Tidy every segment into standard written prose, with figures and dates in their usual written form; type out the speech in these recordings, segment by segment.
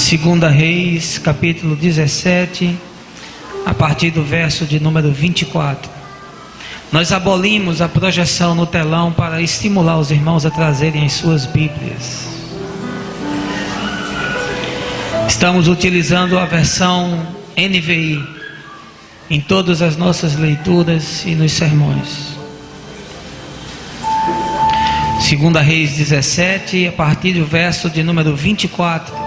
Segunda Reis, capítulo 17, a partir do verso de número 24. Nós abolimos a projeção no telão para estimular os irmãos a trazerem as suas Bíblias. Estamos utilizando a versão NVI em todas as nossas leituras e nos sermões. Segunda Reis 17, a partir do verso de número 24.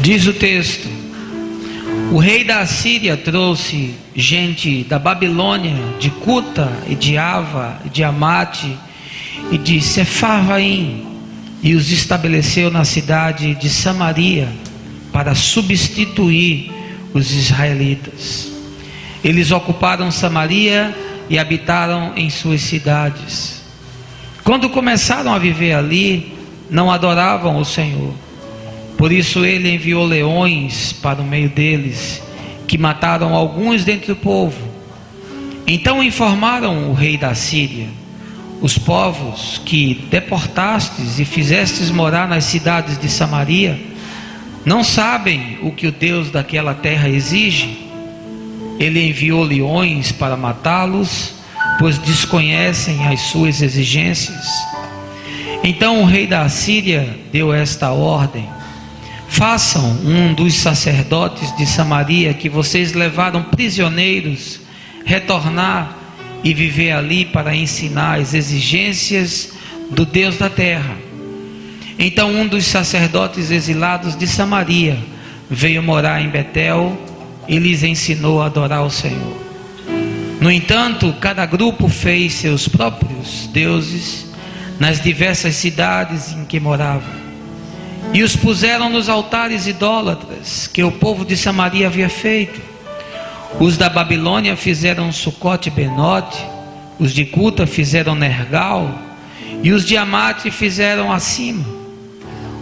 Diz o texto: o rei da Assíria trouxe gente da Babilônia, de Cuta e de Ava, de Amate e de Sefarvaim, e os estabeleceu na cidade de Samaria para substituir os israelitas. Eles ocuparam Samaria e habitaram em suas cidades. Quando começaram a viver ali, não adoravam o Senhor. Por isso ele enviou leões para o meio deles, que mataram alguns dentre o povo. Então informaram o rei da Síria: os povos que deportastes e fizestes morar nas cidades de Samaria, não sabem o que o Deus daquela terra exige? Ele enviou leões para matá-los, pois desconhecem as suas exigências. Então o rei da Síria deu esta ordem: façam um dos sacerdotes de Samaria que vocês levaram prisioneiros retornar e viver ali para ensinar as exigências do Deus da terra. Então um dos sacerdotes exilados de Samaria veio morar em Betel e lhes ensinou a adorar o Senhor. No entanto, cada grupo fez seus próprios deuses nas diversas cidades em que moravam, e os puseram nos altares idólatras que o povo de Samaria havia feito. Os da Babilônia fizeram Sucote Benote, os de Cuta fizeram Nergal, e os de Amate fizeram Acima.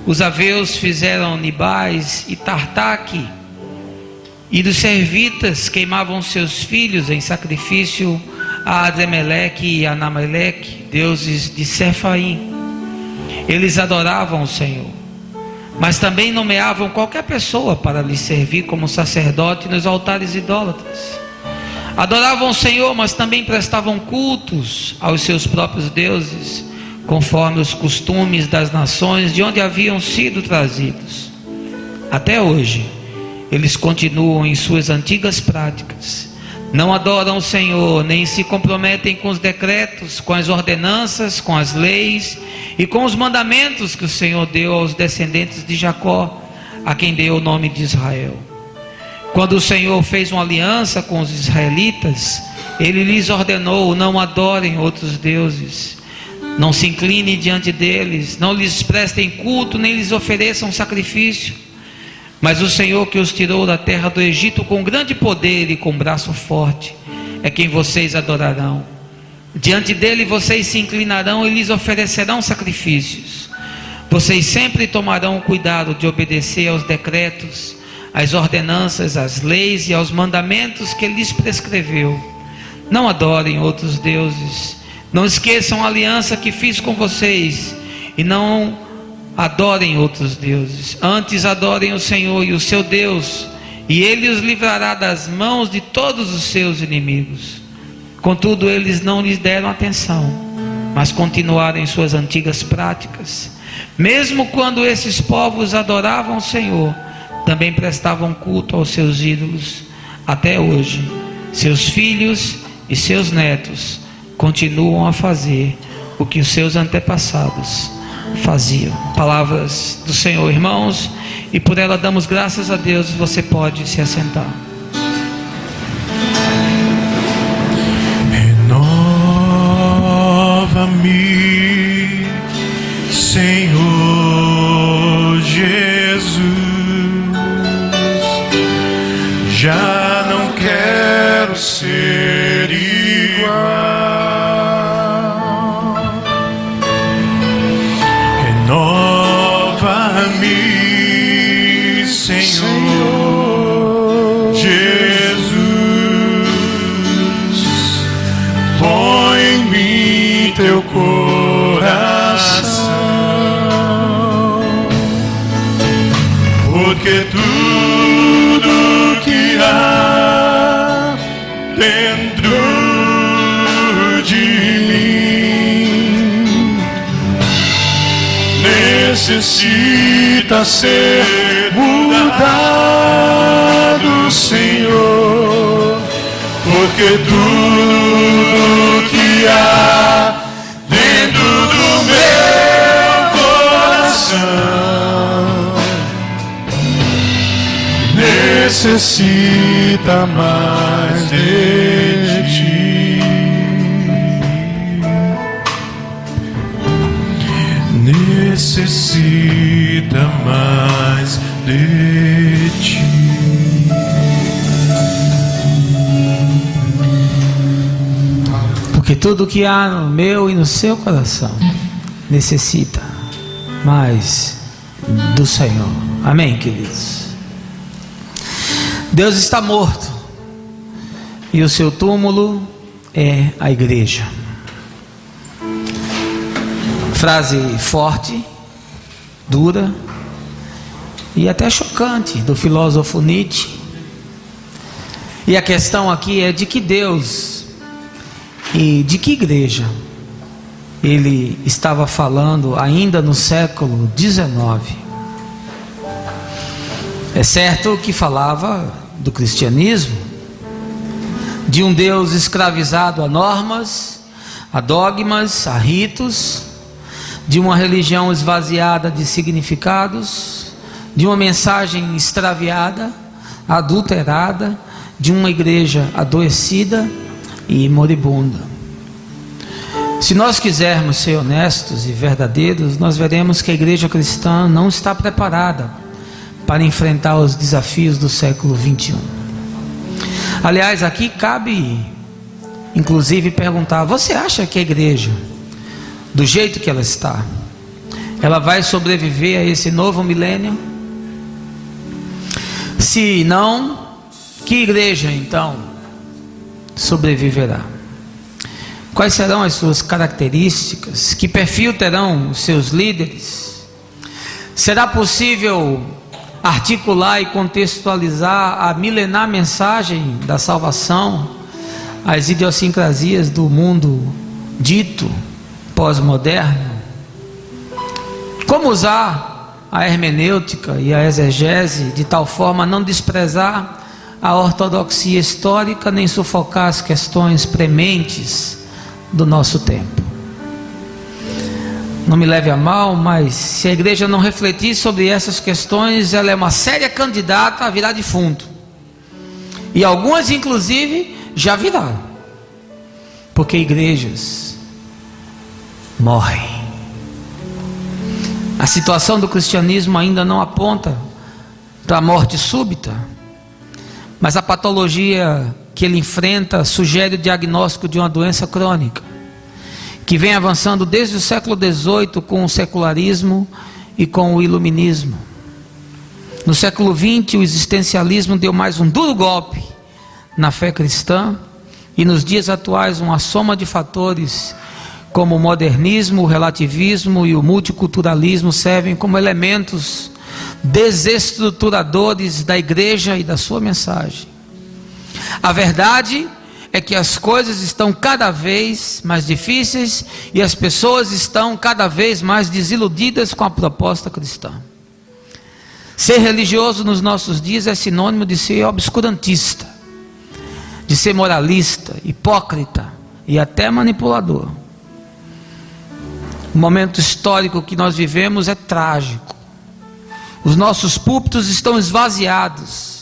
Os aveus fizeram Nibais e Tartaque, e dos servitas queimavam seus filhos em sacrifício a Ademeleque e a Anameleque, deuses de Sefaim. Eles adoravam o Senhor, mas também nomeavam qualquer pessoa para lhe servir como sacerdote nos altares idólatras. Adoravam o Senhor, mas também prestavam cultos aos seus próprios deuses, conforme os costumes das nações de onde haviam sido trazidos. Até hoje, eles continuam em suas antigas práticas. Não adoram o Senhor, nem se comprometem com os decretos, com as ordenanças, com as leis e com os mandamentos que o Senhor deu aos descendentes de Jacó, a quem deu o nome de Israel. Quando o Senhor fez uma aliança com os israelitas, ele lhes ordenou: não adorem outros deuses, não se inclinem diante deles, não lhes prestem culto, nem lhes ofereçam sacrifício. Mas o Senhor, que os tirou da terra do Egito com grande poder e com braço forte, é quem vocês adorarão. Diante dele vocês se inclinarão e lhes oferecerão sacrifícios. Vocês sempre tomarão cuidado de obedecer aos decretos, às ordenanças, às leis e aos mandamentos que ele lhes prescreveu. Não adorem outros deuses. Não esqueçam a aliança que fiz com vocês, e não adorem outros deuses. Antes adorem o Senhor e o seu Deus, e ele os livrará das mãos de todos os seus inimigos. Contudo, eles não lhes deram atenção, mas continuaram em suas antigas práticas. Mesmo quando esses povos adoravam o Senhor, também prestavam culto aos seus ídolos. Até hoje, seus filhos e seus netos continuam a fazer o que os seus antepassados faziam. Palavras do Senhor, irmãos, e por ela damos graças a Deus. Você pode se assentar. Renova-me, Senhor Jesus. Já não quero ser igual. Renova-me, Senhor Jesus. Põe em mim teu coração. porque tudo que há dentro de mim necessita ser mudado, Senhor, porque tudo que há dentro do meu coração necessita mais de ti, necessita mais de ti. Porque tudo que há no meu e no seu coração necessita mais do Senhor. Amém, queridos? Deus está morto e o seu túmulo é a igreja. Frase forte, dura e até chocante do filósofo Nietzsche. E a questão aqui é de que Deus e de que igreja ele estava falando ainda no século XIX. É certo que falava do cristianismo, de um Deus escravizado a normas, a dogmas, a ritos, de uma religião esvaziada de significados, de uma mensagem extraviada, adulterada, de uma igreja adoecida e moribunda. Se nós quisermos ser honestos e verdadeiros, nós veremos que a igreja cristã não está preparada para enfrentar os desafios do século 21. Aliás, aqui cabe inclusive perguntar: você acha que a igreja, do jeito que ela está, ela vai sobreviver a esse novo milênio? Se não, que igreja então sobreviverá? Quais serão as suas características? Que perfil terão os seus líderes? Será possível articular e contextualizar a milenar mensagem da salvação às idiosincrasias do mundo dito pós-moderno? Como usar a hermenêutica e a exegese de tal forma a não desprezar a ortodoxia histórica nem sufocar as questões prementes do nosso tempo? Não me leve a mal, mas se a igreja não refletir sobre essas questões, ela é uma séria candidata a virar defunto. E algumas inclusive já viraram, porque igrejas morrem. A situação do cristianismo ainda não aponta para a morte súbita, mas a patologia que ele enfrenta sugere o diagnóstico de uma doença crônica, que vem avançando desde o século XVIII com o secularismo e com o iluminismo. No século XX, o existencialismo deu mais um duro golpe na fé cristã, e nos dias atuais uma soma de fatores como o modernismo, o relativismo e o multiculturalismo servem como elementos desestruturadores da igreja e da sua mensagem. A verdade é que as coisas estão cada vez mais difíceis e as pessoas estão cada vez mais desiludidas com a proposta cristã. Ser religioso nos nossos dias é sinônimo de ser obscurantista, de ser moralista, hipócrita e até manipulador. O momento histórico que nós vivemos é trágico. Os nossos púlpitos estão esvaziados.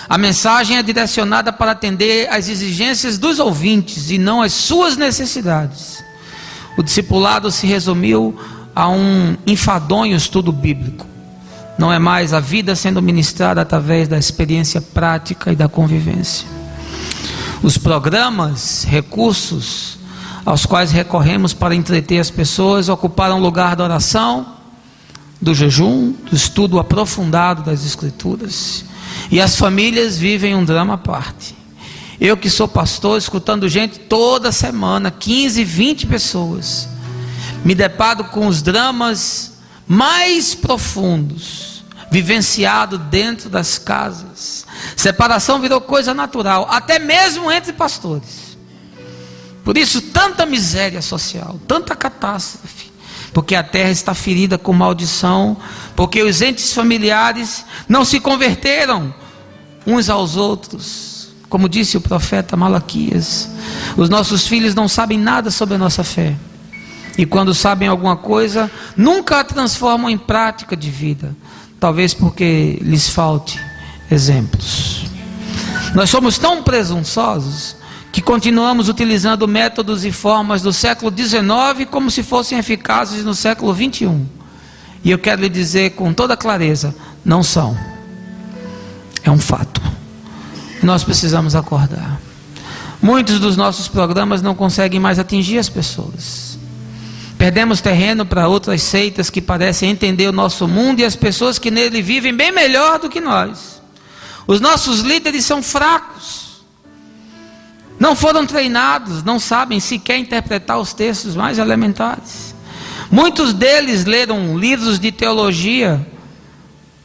A mensagem é direcionada para atender às exigências dos ouvintes e não às suas necessidades. O discipulado se resumiu a um enfadonho estudo bíblico. Não é mais a vida sendo ministrada através da experiência prática e da convivência. Os programas, recursos aos quais recorremos para entreter as pessoas ocuparam o lugar da oração, do jejum, do estudo aprofundado das Escrituras. E as famílias vivem um drama à parte. Eu que sou pastor, escutando gente toda semana, 15, 20 pessoas, me deparo com os dramas mais profundos, vivenciado dentro das casas. Separação virou coisa natural, até mesmo entre pastores. Por isso, tanta miséria social, tanta catástrofe, porque a terra está ferida com maldição, porque os entes familiares não se converteram uns aos outros. Como disse o profeta Malaquias, os nossos filhos não sabem nada sobre a nossa fé, e quando sabem alguma coisa, nunca a transformam em prática de vida, talvez porque lhes falte exemplos. Nós somos tão presunçosos que continuamos utilizando métodos e formas do século XIX como se fossem eficazes no século XXI. E eu quero lhe dizer com toda clareza, não são. É um fato. Nós precisamos acordar. Muitos dos nossos programas não conseguem mais atingir as pessoas. Perdemos terreno para outras seitas que parecem entender o nosso mundo e as pessoas que nele vivem bem melhor do que nós. Os nossos líderes são fracos. Não foram treinados, não sabem sequer interpretar os textos mais elementares. Muitos deles leram livros de teologia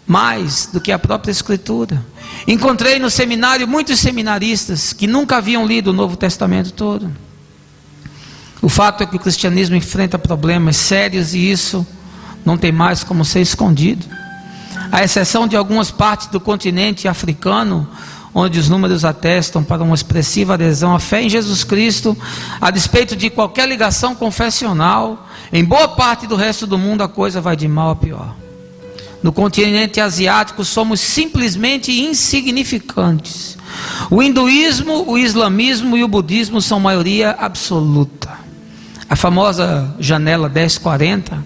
mais do que a própria Escritura. Encontrei no seminário muitos seminaristas que nunca haviam lido o Novo Testamento todo. O fato é que o cristianismo enfrenta problemas sérios e isso não tem mais como ser escondido. À exceção de algumas partes do continente africano, onde os números atestam para uma expressiva adesão à fé em Jesus Cristo, a despeito de qualquer ligação confessional, em boa parte do resto do mundo a coisa vai de mal a pior. No continente asiático somos simplesmente insignificantes. O hinduísmo, o islamismo e o budismo são maioria absoluta. A famosa janela 1040,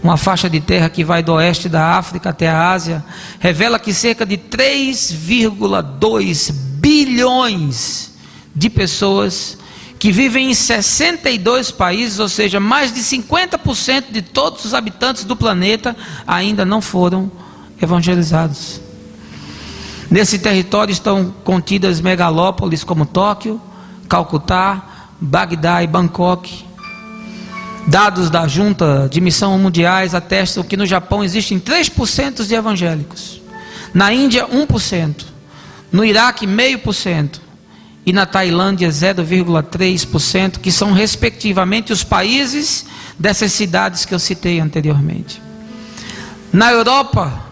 uma faixa de terra que vai do oeste da África até a Ásia, revela que cerca de 3,2 bilhões de pessoas que vivem em 62 países, ou seja, mais de 50% de todos os habitantes do planeta ainda não foram evangelizados. Nesse território estão contidas megalópolis como Tóquio, Calcutá, Bagdá e Bangkok. Dados da Junta de Missão Mundiais atestam que no Japão existem 3% de evangélicos, na Índia 1%, no Iraque 0,5% e na Tailândia 0,3%, que são respectivamente os países dessas cidades que eu citei anteriormente. Na Europa,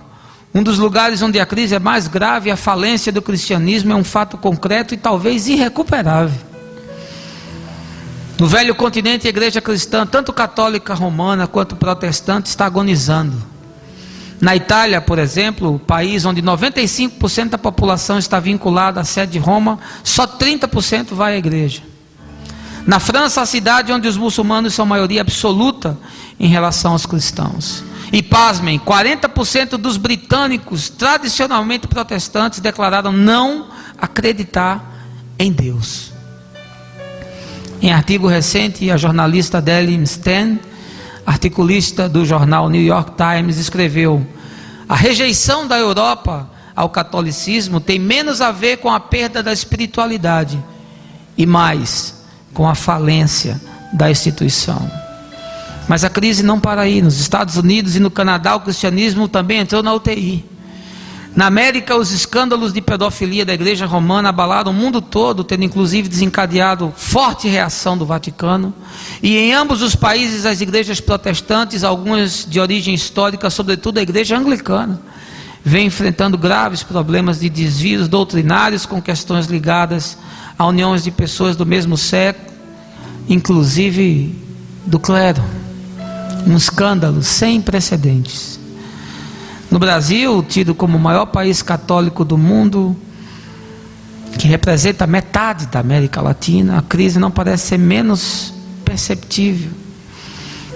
um dos lugares onde a crise é mais grave, a falência do cristianismo é um fato concreto e talvez irrecuperável. No velho continente, a igreja cristã, tanto católica romana quanto protestante, está agonizando. Na Itália, por exemplo, país onde 95% da população está vinculada à sede de Roma, só 30% vai à igreja. Na França, a cidade onde os muçulmanos são maioria absoluta em relação aos cristãos. E pasmem, 40% dos britânicos tradicionalmente protestantes declararam não acreditar em Deus. Em artigo recente, a jornalista Adele Stan, articulista do jornal New York Times, escreveu: a rejeição da Europa ao catolicismo tem menos a ver com a perda da espiritualidade e mais com a falência da instituição. Mas a crise não para aí. Nos Estados Unidos e no Canadá, o cristianismo também entrou na UTI. Na América, os escândalos de pedofilia da igreja romana abalaram o mundo todo, tendo inclusive desencadeado forte reação do Vaticano. E em ambos os países, as igrejas protestantes, algumas de origem histórica, sobretudo a igreja anglicana, vem enfrentando graves problemas de desvios doutrinários com questões ligadas a uniões de pessoas do mesmo sexo, inclusive do clero. Um escândalo sem precedentes. No Brasil, tido como o maior país católico do mundo, que representa metade da América Latina, a crise não parece ser menos perceptível.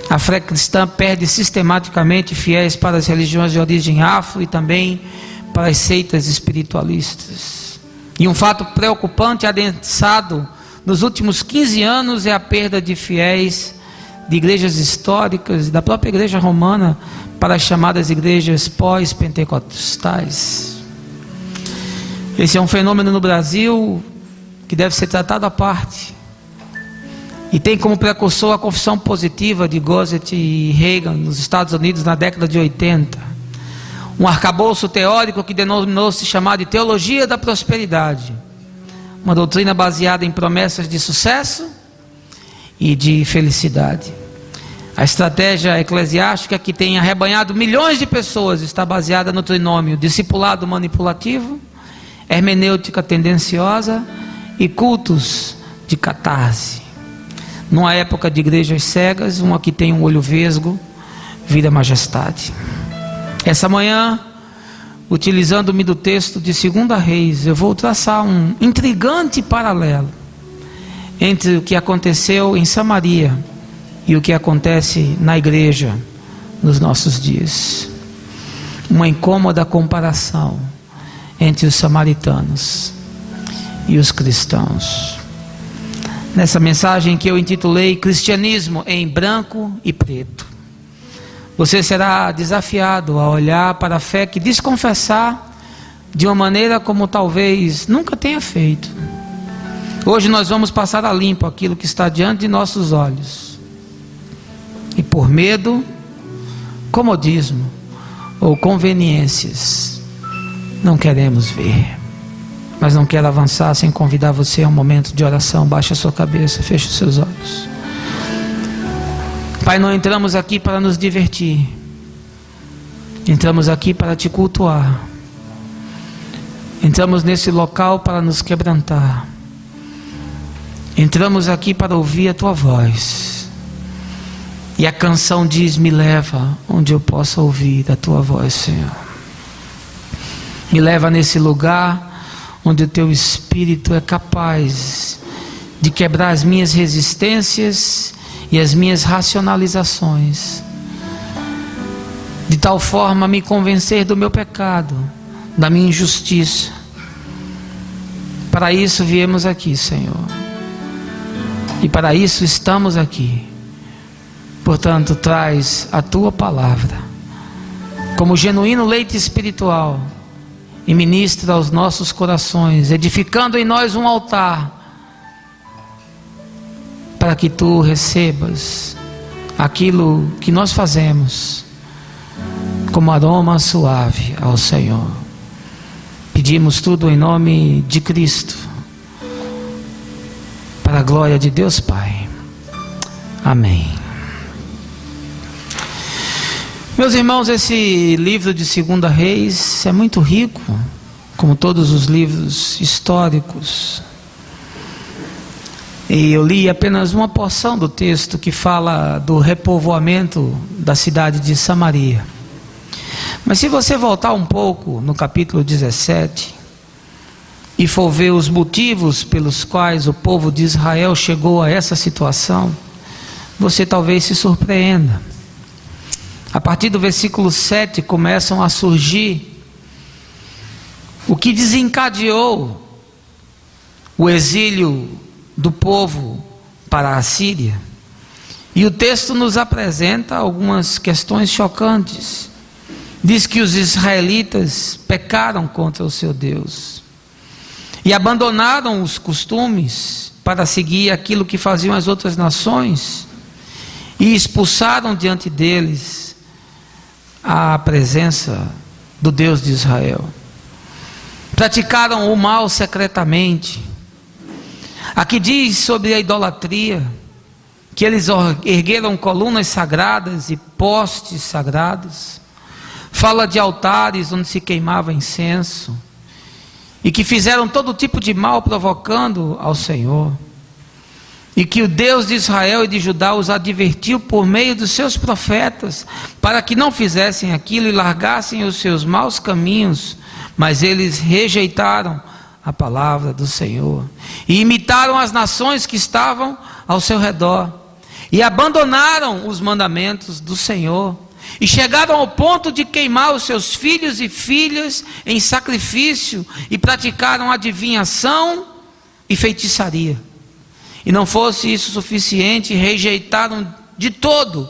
A fé cristã perde sistematicamente fiéis para as religiões de origem afro e também para as seitas espiritualistas. E um fato preocupante adensado nos últimos 15 anos é a perda de fiéis de igrejas históricas e da própria igreja romana para as chamadas igrejas pós-pentecostais. Esse é um fenômeno no Brasil que deve ser tratado à parte. E tem como precursor a confissão positiva de Goethe e Reagan nos Estados Unidos na década de 80. um arcabouço teórico que denominou-se chamar de teologia da prosperidade, uma doutrina baseada em promessas de sucesso e de felicidade. A estratégia eclesiástica que tem arrebanhado milhões de pessoas está baseada no trinômio discipulado manipulativo, hermenêutica tendenciosa e cultos de catarse. Numa época de igrejas cegas, uma que tem um olho vesgo vira majestade. Essa manhã, utilizando-me do texto de 2 Reis, eu vou traçar um intrigante paralelo entre o que aconteceu em Samaria e o que acontece na igreja nos nossos dias. Uma incômoda comparação entre os samaritanos e os cristãos. Nessa mensagem que eu intitulei Cristianismo em Branco e Preto, você será desafiado a olhar para a fé que diz confessar de uma maneira como talvez nunca tenha feito. Hoje nós vamos passar a limpo aquilo que está diante de nossos olhos. E por medo, comodismo ou conveniências, não queremos ver. Mas não quero avançar sem convidar você a um momento de oração. Baixe a sua cabeça, feche os seus olhos. Pai, não entramos aqui para nos divertir. Entramos aqui para te cultuar. Entramos nesse local para nos quebrantar. Entramos aqui para ouvir a tua voz. E a canção diz: me leva onde eu possa ouvir a tua voz, Senhor. Me leva nesse lugar onde o teu Espírito é capaz de quebrar as minhas resistências e as minhas racionalizações, de tal forma a me convencer do meu pecado, da minha injustiça. Para isso viemos aqui, Senhor, e para isso estamos aqui. Portanto, traz a tua palavra como genuíno leite espiritual e ministra aos nossos corações, edificando em nós um altar, para que tu recebas aquilo que nós fazemos como aroma suave ao Senhor. Pedimos tudo em nome de Cristo, para a glória de Deus Pai. Amém. Meus irmãos, esse livro de 2 Reis é muito rico, como todos os livros históricos. E eu li apenas uma porção do texto que fala do repovoamento da cidade de Samaria. Mas se você voltar um pouco no capítulo 17 e for ver os motivos pelos quais o povo de Israel chegou a essa situação, você talvez se surpreenda. A partir do versículo 7 começam a surgir o que desencadeou o exílio do povo para a Síria. E o texto nos apresenta algumas questões chocantes. Diz que os israelitas pecaram contra o seu Deus e abandonaram os costumes para seguir aquilo que faziam as outras nações, e expulsaram diante deles a presença do Deus de Israel. Praticaram o mal secretamente. Aqui diz sobre a idolatria que eles ergueram colunas sagradas e postes sagrados. Fala de altares onde se queimava incenso, e que fizeram todo tipo de mal provocando ao Senhor, e que o Deus de Israel e de Judá os advertiu por meio dos seus profetas para que não fizessem aquilo e largassem os seus maus caminhos. Mas eles rejeitaram a palavra do Senhor e imitaram as nações que estavam ao seu redor, e abandonaram os mandamentos do Senhor, e chegaram ao ponto de queimar os seus filhos e filhas em sacrifício, e praticaram adivinhação e feitiçaria. E não fosse isso suficiente, rejeitaram de todo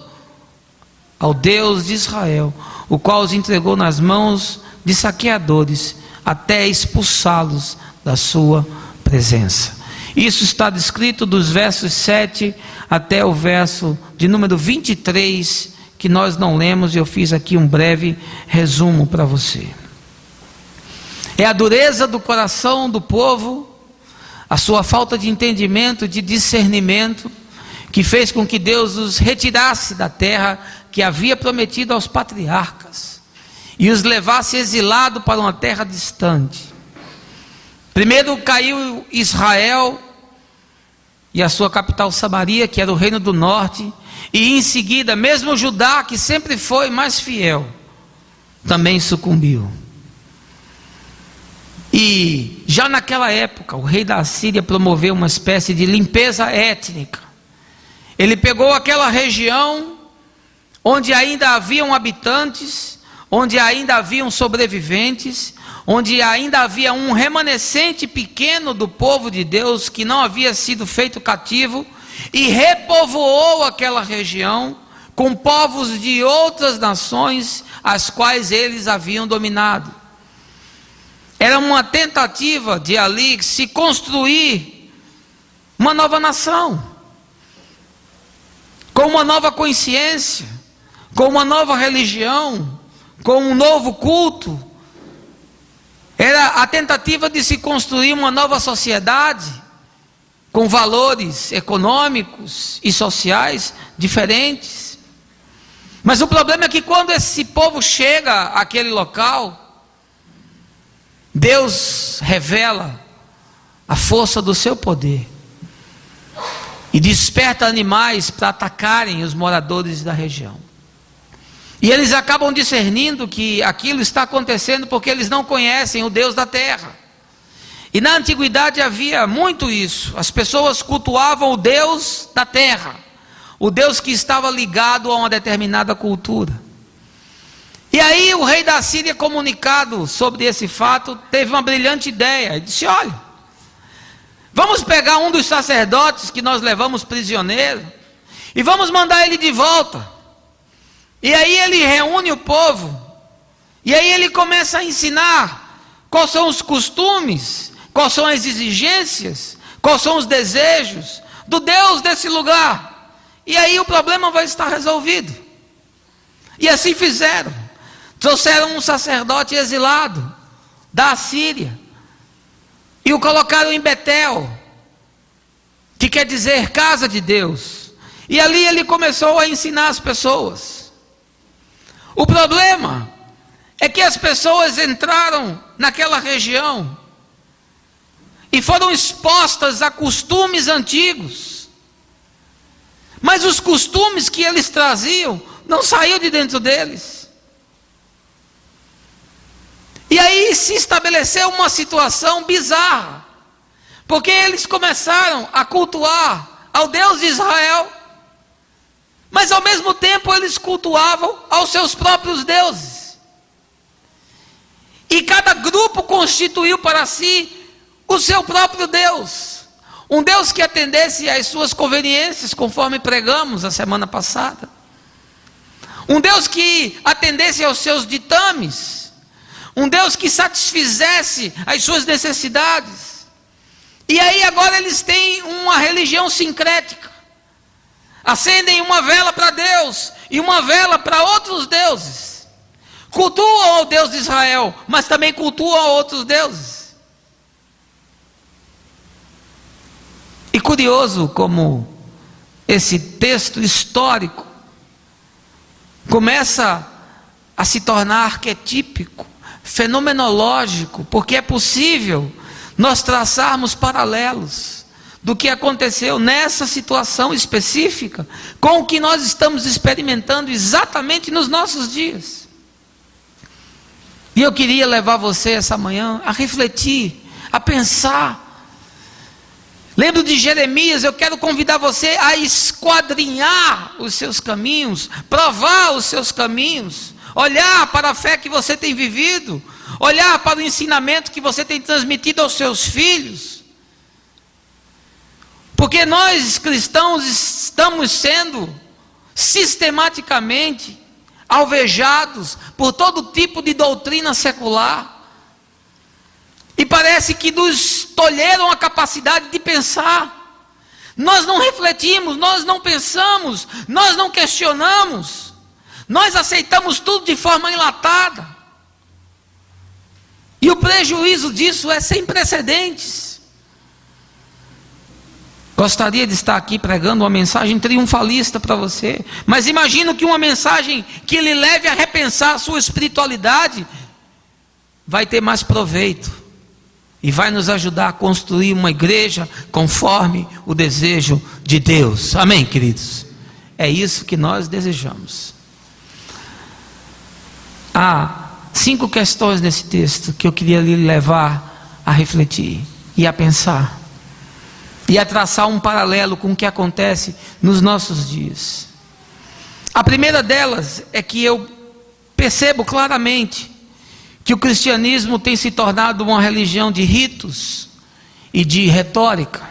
ao Deus de Israel, o qual os entregou nas mãos de saqueadores, até expulsá-los da sua presença. Isso está descrito dos versos 7 até o verso de número 23, que nós não lemos, e eu fiz aqui um breve resumo para você. É a dureza do coração do povo, a sua falta de entendimento, de discernimento, que fez com que Deus os retirasse da terra que havia prometido aos patriarcas e os levasse exilado para uma terra distante. Primeiro caiu Israel e a sua capital Samaria, que era o reino do norte, e em seguida, mesmo Judá, que sempre foi mais fiel, também sucumbiu. E já naquela época, o rei da Assíria promoveu uma espécie de limpeza étnica. Ele pegou aquela região onde ainda haviam habitantes, onde ainda haviam sobreviventes, onde ainda havia um remanescente pequeno do povo de Deus que não havia sido feito cativo, e repovoou aquela região com povos de outras nações, as quais eles haviam dominado. Era uma tentativa de ali se construir uma nova nação, com uma nova consciência, com uma nova religião, com um novo culto. Era a tentativa de se construir uma nova sociedade, com valores econômicos e sociais diferentes. Mas o problema é que quando esse povo chega àquele local, Deus revela a força do seu poder e desperta animais para atacarem os moradores da região. E eles acabam discernindo que aquilo está acontecendo porque eles não conhecem o Deus da terra. E na antiguidade havia muito isso. As pessoas cultuavam o Deus da terra, o Deus que estava ligado a uma determinada cultura. E aí o rei da Síria, comunicado sobre esse fato, teve uma brilhante ideia. Ele disse: olha, vamos pegar um dos sacerdotes que nós levamos prisioneiro e vamos mandar ele de volta. E aí ele reúne o povo, e aí ele começa a ensinar quais são os costumes, quais são as exigências, quais são os desejos do Deus desse lugar. E aí o problema vai estar resolvido. E assim fizeram. Trouxeram um sacerdote exilado da Assíria e o colocaram em Betel, que quer dizer casa de Deus. E ali ele começou a ensinar as pessoas. O problema é que as pessoas entraram naquela região e foram expostas a costumes antigos, mas os costumes que eles traziam não saíam de dentro deles. E aí se estabeleceu uma situação bizarra, porque eles começaram a cultuar ao Deus de Israel, mas ao mesmo tempo eles cultuavam aos seus próprios deuses. E cada grupo constituiu para si o seu próprio Deus, um Deus que atendesse às suas conveniências, conforme pregamos a semana passada, um Deus que atendesse aos seus ditames, um Deus que satisfizesse as suas necessidades. E aí agora eles têm uma religião sincrética, acendem uma vela para Deus e uma vela para outros deuses, cultuam ao Deus de Israel, mas também cultuam a outros deuses. E curioso como esse texto histórico começa a se tornar arquetípico, fenomenológico, porque é possível nós traçarmos paralelos do que aconteceu nessa situação específica com o que nós estamos experimentando exatamente nos nossos dias. E eu queria levar você essa manhã a refletir, a pensar. Lembro de Jeremias, eu quero convidar você a esquadrinhar os seus caminhos, provar os seus caminhos, olhar para a fé que você tem vivido, olhar para o ensinamento que você tem transmitido aos seus filhos. Porque nós cristãos estamos sendo sistematicamente alvejados por todo tipo de doutrina secular. E parece que nos tolheram a capacidade de pensar. Nós não refletimos, nós não pensamos, nós não questionamos. Nós aceitamos tudo de forma enlatada. E o prejuízo disso é sem precedentes. Gostaria de estar aqui pregando uma mensagem triunfalista para você, mas imagino que uma mensagem que lhe leve a repensar a sua espiritualidade vai ter mais proveito e vai nos ajudar a construir uma igreja conforme o desejo de Deus. Amém, queridos? É isso que nós desejamos. Há 5 questões nesse texto que eu queria lhe levar a refletir e a pensar e a traçar um paralelo com o que acontece nos nossos dias. A primeira delas é que eu percebo claramente que o cristianismo tem se tornado uma religião de ritos e de retórica.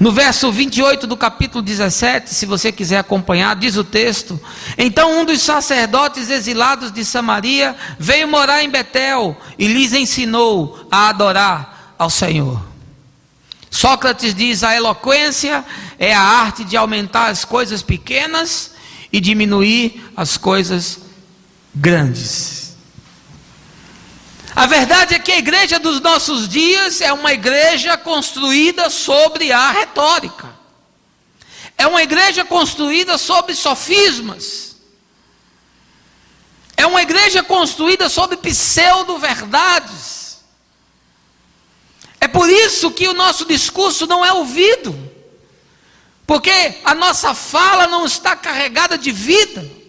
No verso 28 do capítulo 17, se você quiser acompanhar, diz o texto: então um dos sacerdotes exilados de Samaria veio morar em Betel e lhes ensinou a adorar ao Senhor. Sócrates diz: a eloquência é a arte de aumentar as coisas pequenas e diminuir as coisas grandes. A verdade é que a igreja dos nossos dias é uma igreja construída sobre a retórica. É uma igreja construída sobre sofismas. É uma igreja construída sobre pseudo-verdades. É por isso que o nosso discurso não é ouvido. Porque a nossa fala não está carregada de vida.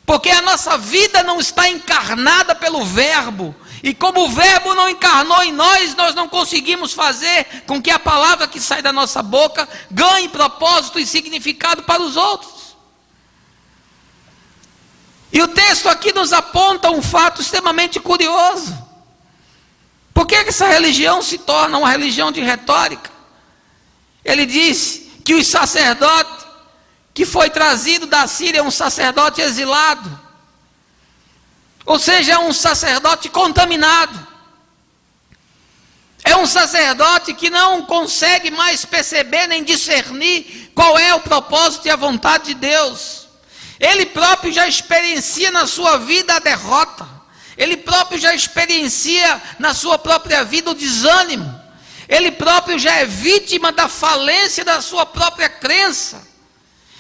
Porque a nossa vida não está encarnada pelo verbo. E como o verbo não encarnou em nós, nós não conseguimos fazer com que a palavra que sai da nossa boca ganhe propósito e significado para os outros. E o texto aqui nos aponta um fato extremamente curioso. Por que essa religião se torna uma religião de retórica? Ele diz que os sacerdotes que foi trazido da Síria, um sacerdote exilado, ou seja, é um sacerdote contaminado, é um sacerdote que não consegue mais perceber nem discernir qual é o propósito e a vontade de Deus. Ele próprio já experiencia na sua vida a derrota, ele próprio já experiencia na sua própria vida o desânimo, ele próprio já é vítima da falência da sua própria crença.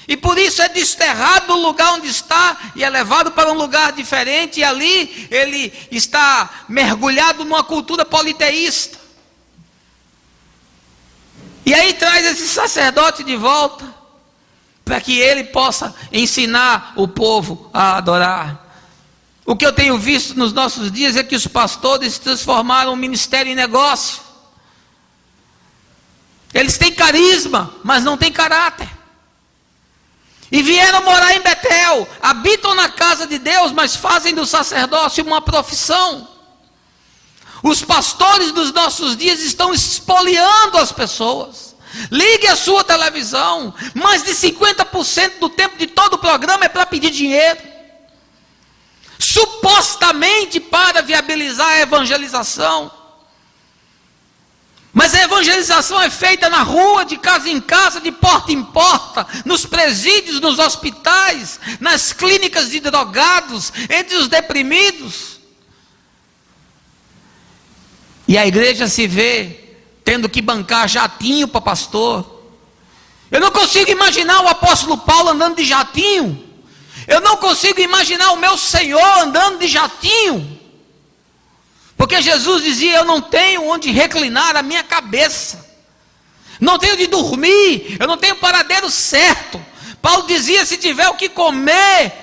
E por isso é desterrado do lugar onde está e é levado para um lugar diferente, e ali ele está mergulhado numa cultura politeísta. E aí traz esse sacerdote de volta, para que ele possa ensinar o povo a adorar. O que eu tenho visto nos nossos dias é que os pastores transformaram o ministério em negócio. Eles têm carisma, mas não têm caráter. E vieram morar em Betel, habitam na casa de Deus, mas fazem do sacerdócio uma profissão. Os pastores dos nossos dias estão espoliando as pessoas. Ligue a sua televisão, mais de 50% do tempo de todo o programa é para pedir dinheiro, supostamente para viabilizar a evangelização. Mas a evangelização é feita na rua, de casa em casa, de porta em porta, nos presídios, nos hospitais, nas clínicas de drogados, entre os deprimidos. E a igreja se vê tendo que bancar jatinho para pastor. Eu não consigo imaginar o apóstolo Paulo andando de jatinho. Eu não consigo imaginar o meu Senhor andando de jatinho. Porque Jesus dizia: eu não tenho onde reclinar a minha cabeça, não tenho de dormir, eu não tenho paradeiro certo. Paulo dizia: se tiver o que comer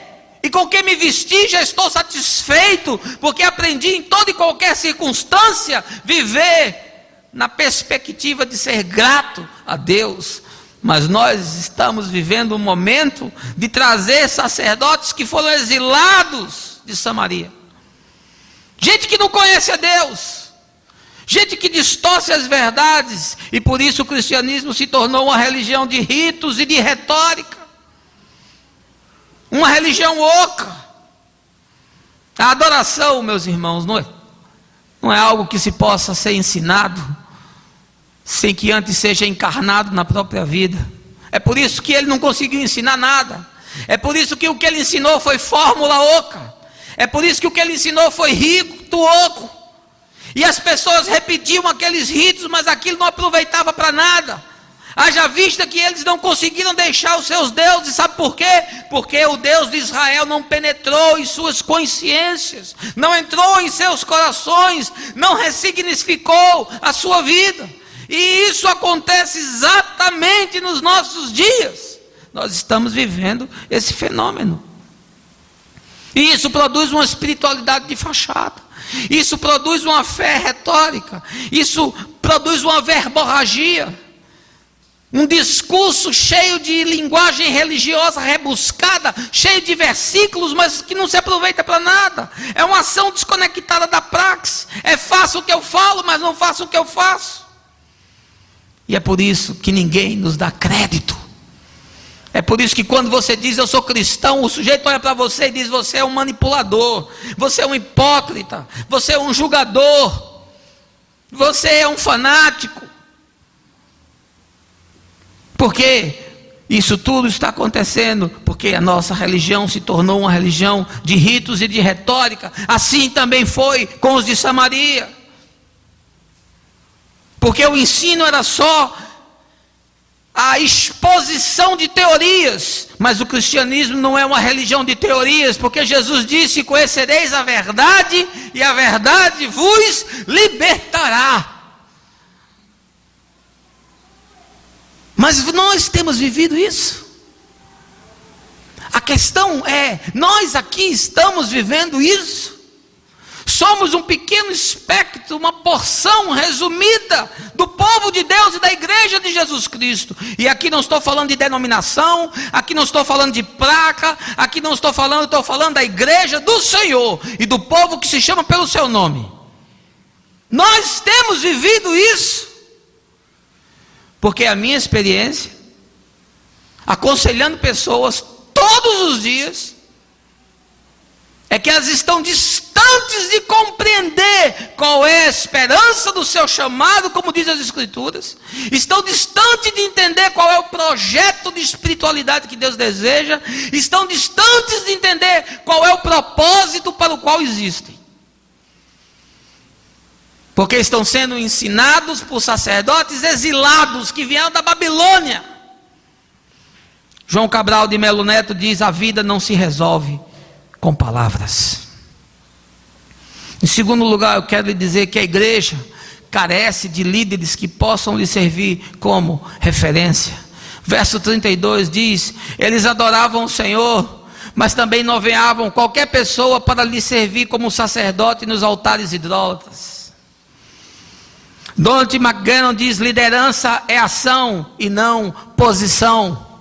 e com o que me vestir, já estou satisfeito, porque aprendi em toda e qualquer circunstância viver na perspectiva de ser grato a Deus. Mas nós estamos vivendo um momento de trazer sacerdotes que foram exilados de Samaria, gente que não conhece a Deus, gente que distorce as verdades, e por isso o cristianismo se tornou uma religião de ritos e de retórica, uma religião oca. A adoração, meus irmãos, não é algo que se possa ser ensinado sem que antes seja encarnado na própria vida. É por isso que ele não conseguiu ensinar nada. É por isso que o que ele ensinou foi fórmula oca. É por isso que o que ele ensinou foi rito oco. E as pessoas repetiam aqueles ritos, mas aquilo não aproveitava para nada. Haja vista que eles não conseguiram deixar os seus deuses. Sabe por quê? Porque o Deus de Israel não penetrou em suas consciências, não entrou em seus corações, não ressignificou a sua vida. E isso acontece exatamente nos nossos dias. Nós estamos vivendo esse fenômeno. E isso produz uma espiritualidade de fachada. Isso produz uma fé retórica. Isso produz uma verborragia. Um discurso cheio de linguagem religiosa rebuscada, cheio de versículos, mas que não se aproveita para nada. É uma ação desconectada da praxe. É faço o que eu falo, mas não faço o que eu faço. E é por isso que ninguém nos dá crédito. É por isso que quando você diz eu sou cristão, o sujeito olha para você e diz você é um manipulador, você é um hipócrita, você é um julgador, você é um fanático. Porque isso tudo está acontecendo porque a nossa religião se tornou uma religião de ritos e de retórica. Assim também foi com os de Samaria. Porque o ensino era só a exposição de teorias, mas o cristianismo não é uma religião de teorias, porque Jesus disse: conhecereis a verdade e a verdade vos libertará. Mas nós temos vivido isso. A questão é, nós aqui estamos vivendo isso? Somos um pequeno espectro, uma porção resumida do povo de Deus e da igreja de Jesus Cristo. E aqui não estou falando de denominação, aqui não estou falando de placa, aqui não estou falando, da igreja do Senhor e do povo que se chama pelo seu nome. Nós temos vivido isso. Porque a minha experiência, aconselhando pessoas todos os dias, é que elas estão distantes de compreender qual é a esperança do seu chamado, como diz as Escrituras. Estão distantes de entender qual é o projeto de espiritualidade que Deus deseja. Estão distantes de entender qual é o propósito para o qual existem. Porque estão sendo ensinados por sacerdotes exilados que vieram da Babilônia. João Cabral de Melo Neto diz: a vida não se resolve com palavras. Em segundo lugar, eu quero lhe dizer que a igreja carece de líderes que possam lhe servir como referência. Verso 32 diz: eles adoravam o Senhor, mas também nomeavam qualquer pessoa para lhe servir como sacerdote nos altares idólatras. Donald McGann diz: liderança é ação e não posição.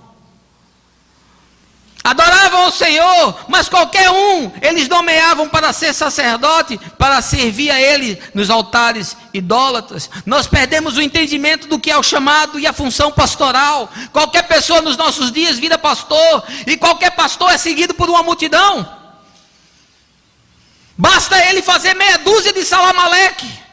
Adoravam o Senhor, mas qualquer um eles nomeavam para ser sacerdote, para servir a Ele nos altares idólatras. Nós perdemos o entendimento do que é o chamado e a função pastoral. Qualquer pessoa nos nossos dias vira pastor, e qualquer pastor é seguido por uma multidão. Basta ele fazer meia dúzia de salamaleque.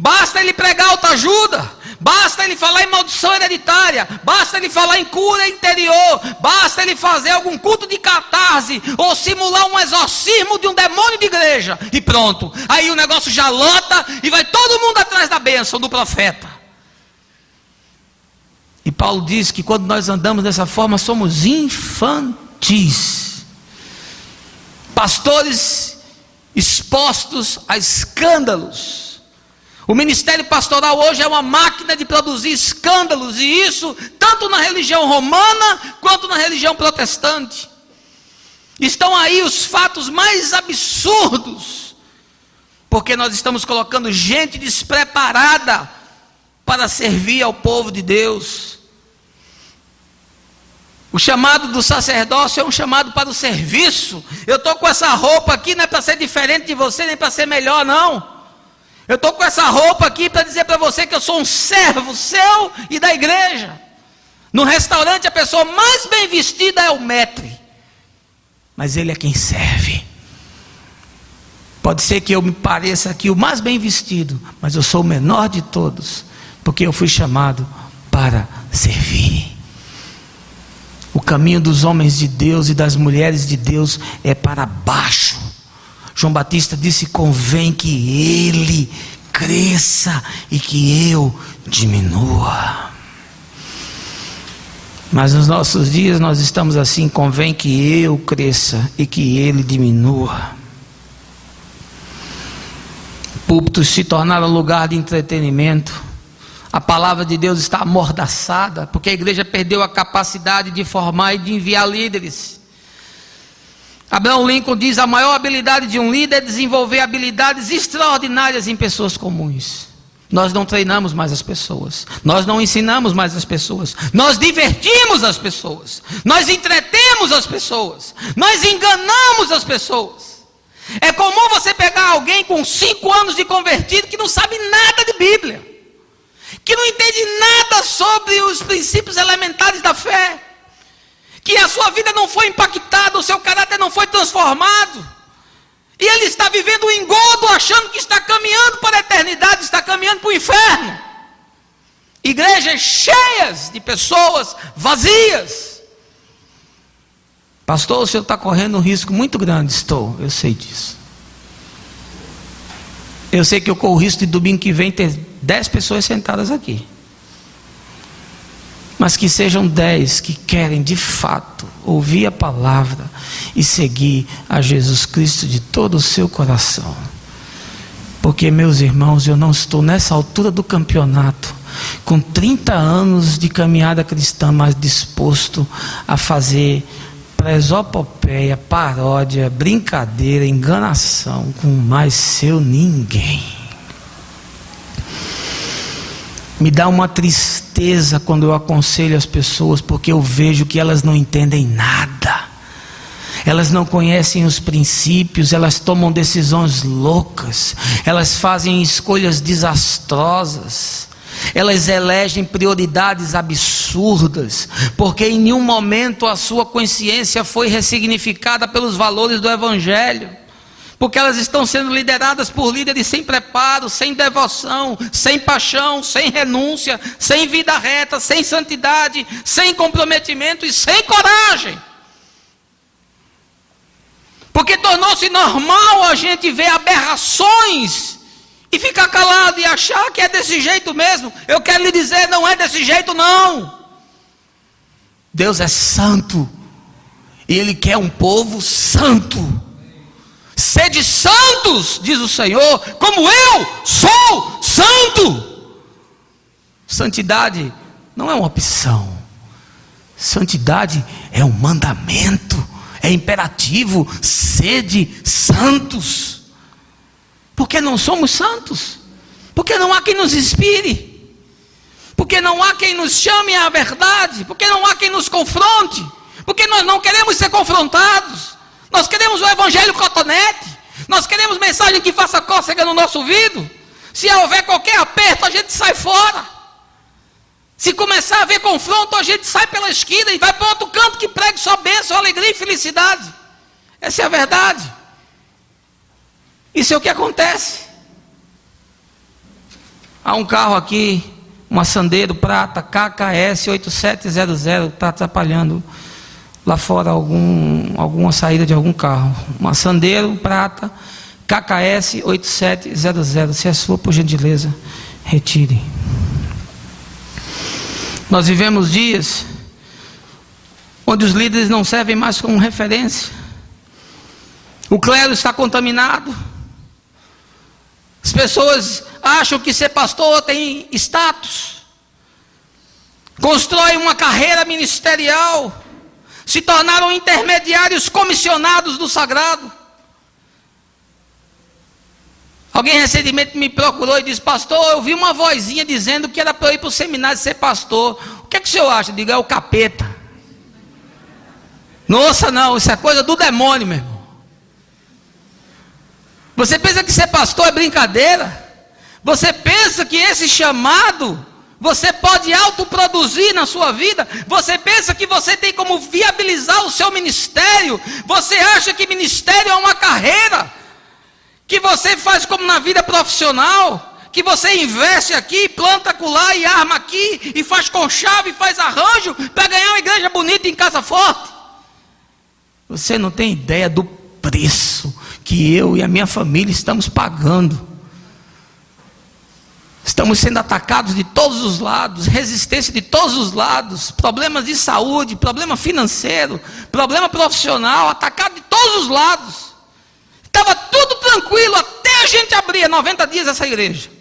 Basta ele pregar autoajuda, basta ele falar em maldição hereditária, basta ele falar em cura interior, basta ele fazer algum culto de catarse, ou simular um exorcismo de um demônio de igreja, e pronto, aí o negócio já lota, e vai todo mundo atrás da bênção do profeta. E Paulo diz que quando nós andamos dessa forma, somos infantis, pastores expostos a escândalos. O ministério pastoral hoje é uma máquina de produzir escândalos, e isso tanto na religião romana quanto na religião protestante. Estão aí os fatos mais absurdos, porque nós estamos colocando gente despreparada para servir ao povo de Deus. O chamado do sacerdócio é um chamado para o serviço. Eu estou com essa roupa aqui, não é para ser diferente de você, nem para ser melhor, não. Eu estou com essa roupa aqui para dizer para você que eu sou um servo seu e da igreja. No restaurante a pessoa mais bem vestida é o maître, mas ele é quem serve. Pode ser que eu me pareça aqui o mais bem vestido, mas eu sou o menor de todos, porque eu fui chamado para servir. O caminho dos homens de Deus e das mulheres de Deus é para baixo. João Batista disse: convém que ele cresça e que eu diminua. Mas nos nossos dias nós estamos assim: convém que eu cresça e que ele diminua. Púlpitos se tornaram lugar de entretenimento. A palavra de Deus está amordaçada, porque a igreja perdeu a capacidade de formar e de enviar líderes. Abraham Lincoln diz: a maior habilidade de um líder é desenvolver habilidades extraordinárias em pessoas comuns. Nós não treinamos mais as pessoas, nós não ensinamos mais as pessoas, nós divertimos as pessoas, nós entretemos as pessoas, nós enganamos as pessoas. É comum você pegar alguém com 5 anos de convertido que não sabe nada de Bíblia, que não entende nada sobre os princípios elementares da fé, que a sua vida não foi impactada, o seu caráter não foi transformado, e ele está vivendo um engodo, achando que está caminhando para a eternidade, está caminhando para o inferno. Igrejas cheias de pessoas vazias. Pastor, o senhor está correndo um risco muito grande. Estou, eu sei disso. Eu sei que eu corro o risco de domingo que vem ter 10 pessoas sentadas aqui. Mas que sejam 10 que querem de fato ouvir a palavra e seguir a Jesus Cristo de todo o seu coração. Porque, meus irmãos, eu não estou nessa altura do campeonato, com 30 anos de caminhada cristã, mais disposto a fazer presopopeia, paródia, brincadeira, enganação com mais seu ninguém. Me dá uma tristeza quando eu aconselho as pessoas, porque eu vejo que elas não entendem nada, elas não conhecem os princípios, elas tomam decisões loucas, elas fazem escolhas desastrosas, elas elegem prioridades absurdas, porque em nenhum momento a sua consciência foi ressignificada pelos valores do Evangelho. Porque elas estão sendo lideradas por líderes sem preparo, sem devoção, sem paixão, sem renúncia, sem vida reta, sem santidade, sem comprometimento e sem coragem. Porque tornou-se normal a gente ver aberrações e ficar calado e achar que é desse jeito mesmo. Eu quero lhe dizer, não é desse jeito não. Deus é santo e Ele quer um povo santo. Sede santos, diz o Senhor, como eu sou santo. Santidade não é uma opção. Santidade é um mandamento, é imperativo. Sede santos. Porque não somos santos? Porque não há quem nos inspire? Porque não há quem nos chame à verdade? Porque não há quem nos confronte? Porque nós não queremos ser confrontados? Nós queremos o evangelho cotonete, nós queremos mensagem que faça cócega no nosso ouvido. Se houver qualquer aperto, a gente sai fora. Se começar a haver confronto, a gente sai pela esquina e vai para outro canto que pregue só bênção, alegria e felicidade. Essa é a verdade. Isso é o que acontece. Há um carro aqui, uma Sandero prata, KKS 8700, está atrapalhando lá fora alguma saída de algum carro. Uma Sandero prata, KKS 8700. Se é sua, por gentileza, retire. Nós vivemos dias onde os líderes não servem mais como referência. O clero está contaminado. As pessoas acham que ser pastor tem status. Constroem uma carreira ministerial. Se tornaram intermediários comissionados do sagrado. Alguém recentemente me procurou e disse: pastor, eu vi uma vozinha dizendo que era para eu ir para o seminário ser pastor. O que é que o senhor acha? Diga, é o capeta. Nossa, não, isso é coisa do demônio, meu irmão. Você pensa que ser pastor é brincadeira? Você pensa que esse chamado você pode autoproduzir na sua vida? Você pensa que você tem como viabilizar o seu ministério? Você acha que ministério é uma carreira que você faz como na vida profissional? que você investe aqui, planta acolá e arma aqui, e faz conchave, e faz arranjo, para ganhar uma igreja bonita em Casa Forte. Você não tem ideia do preço que eu e a minha família estamos pagando. Estamos sendo atacados de todos os lados, resistência de todos os lados, problemas de saúde, problema financeiro, problema profissional, atacado de todos os lados. Estava tudo tranquilo até a gente abrir 90 dias essa igreja.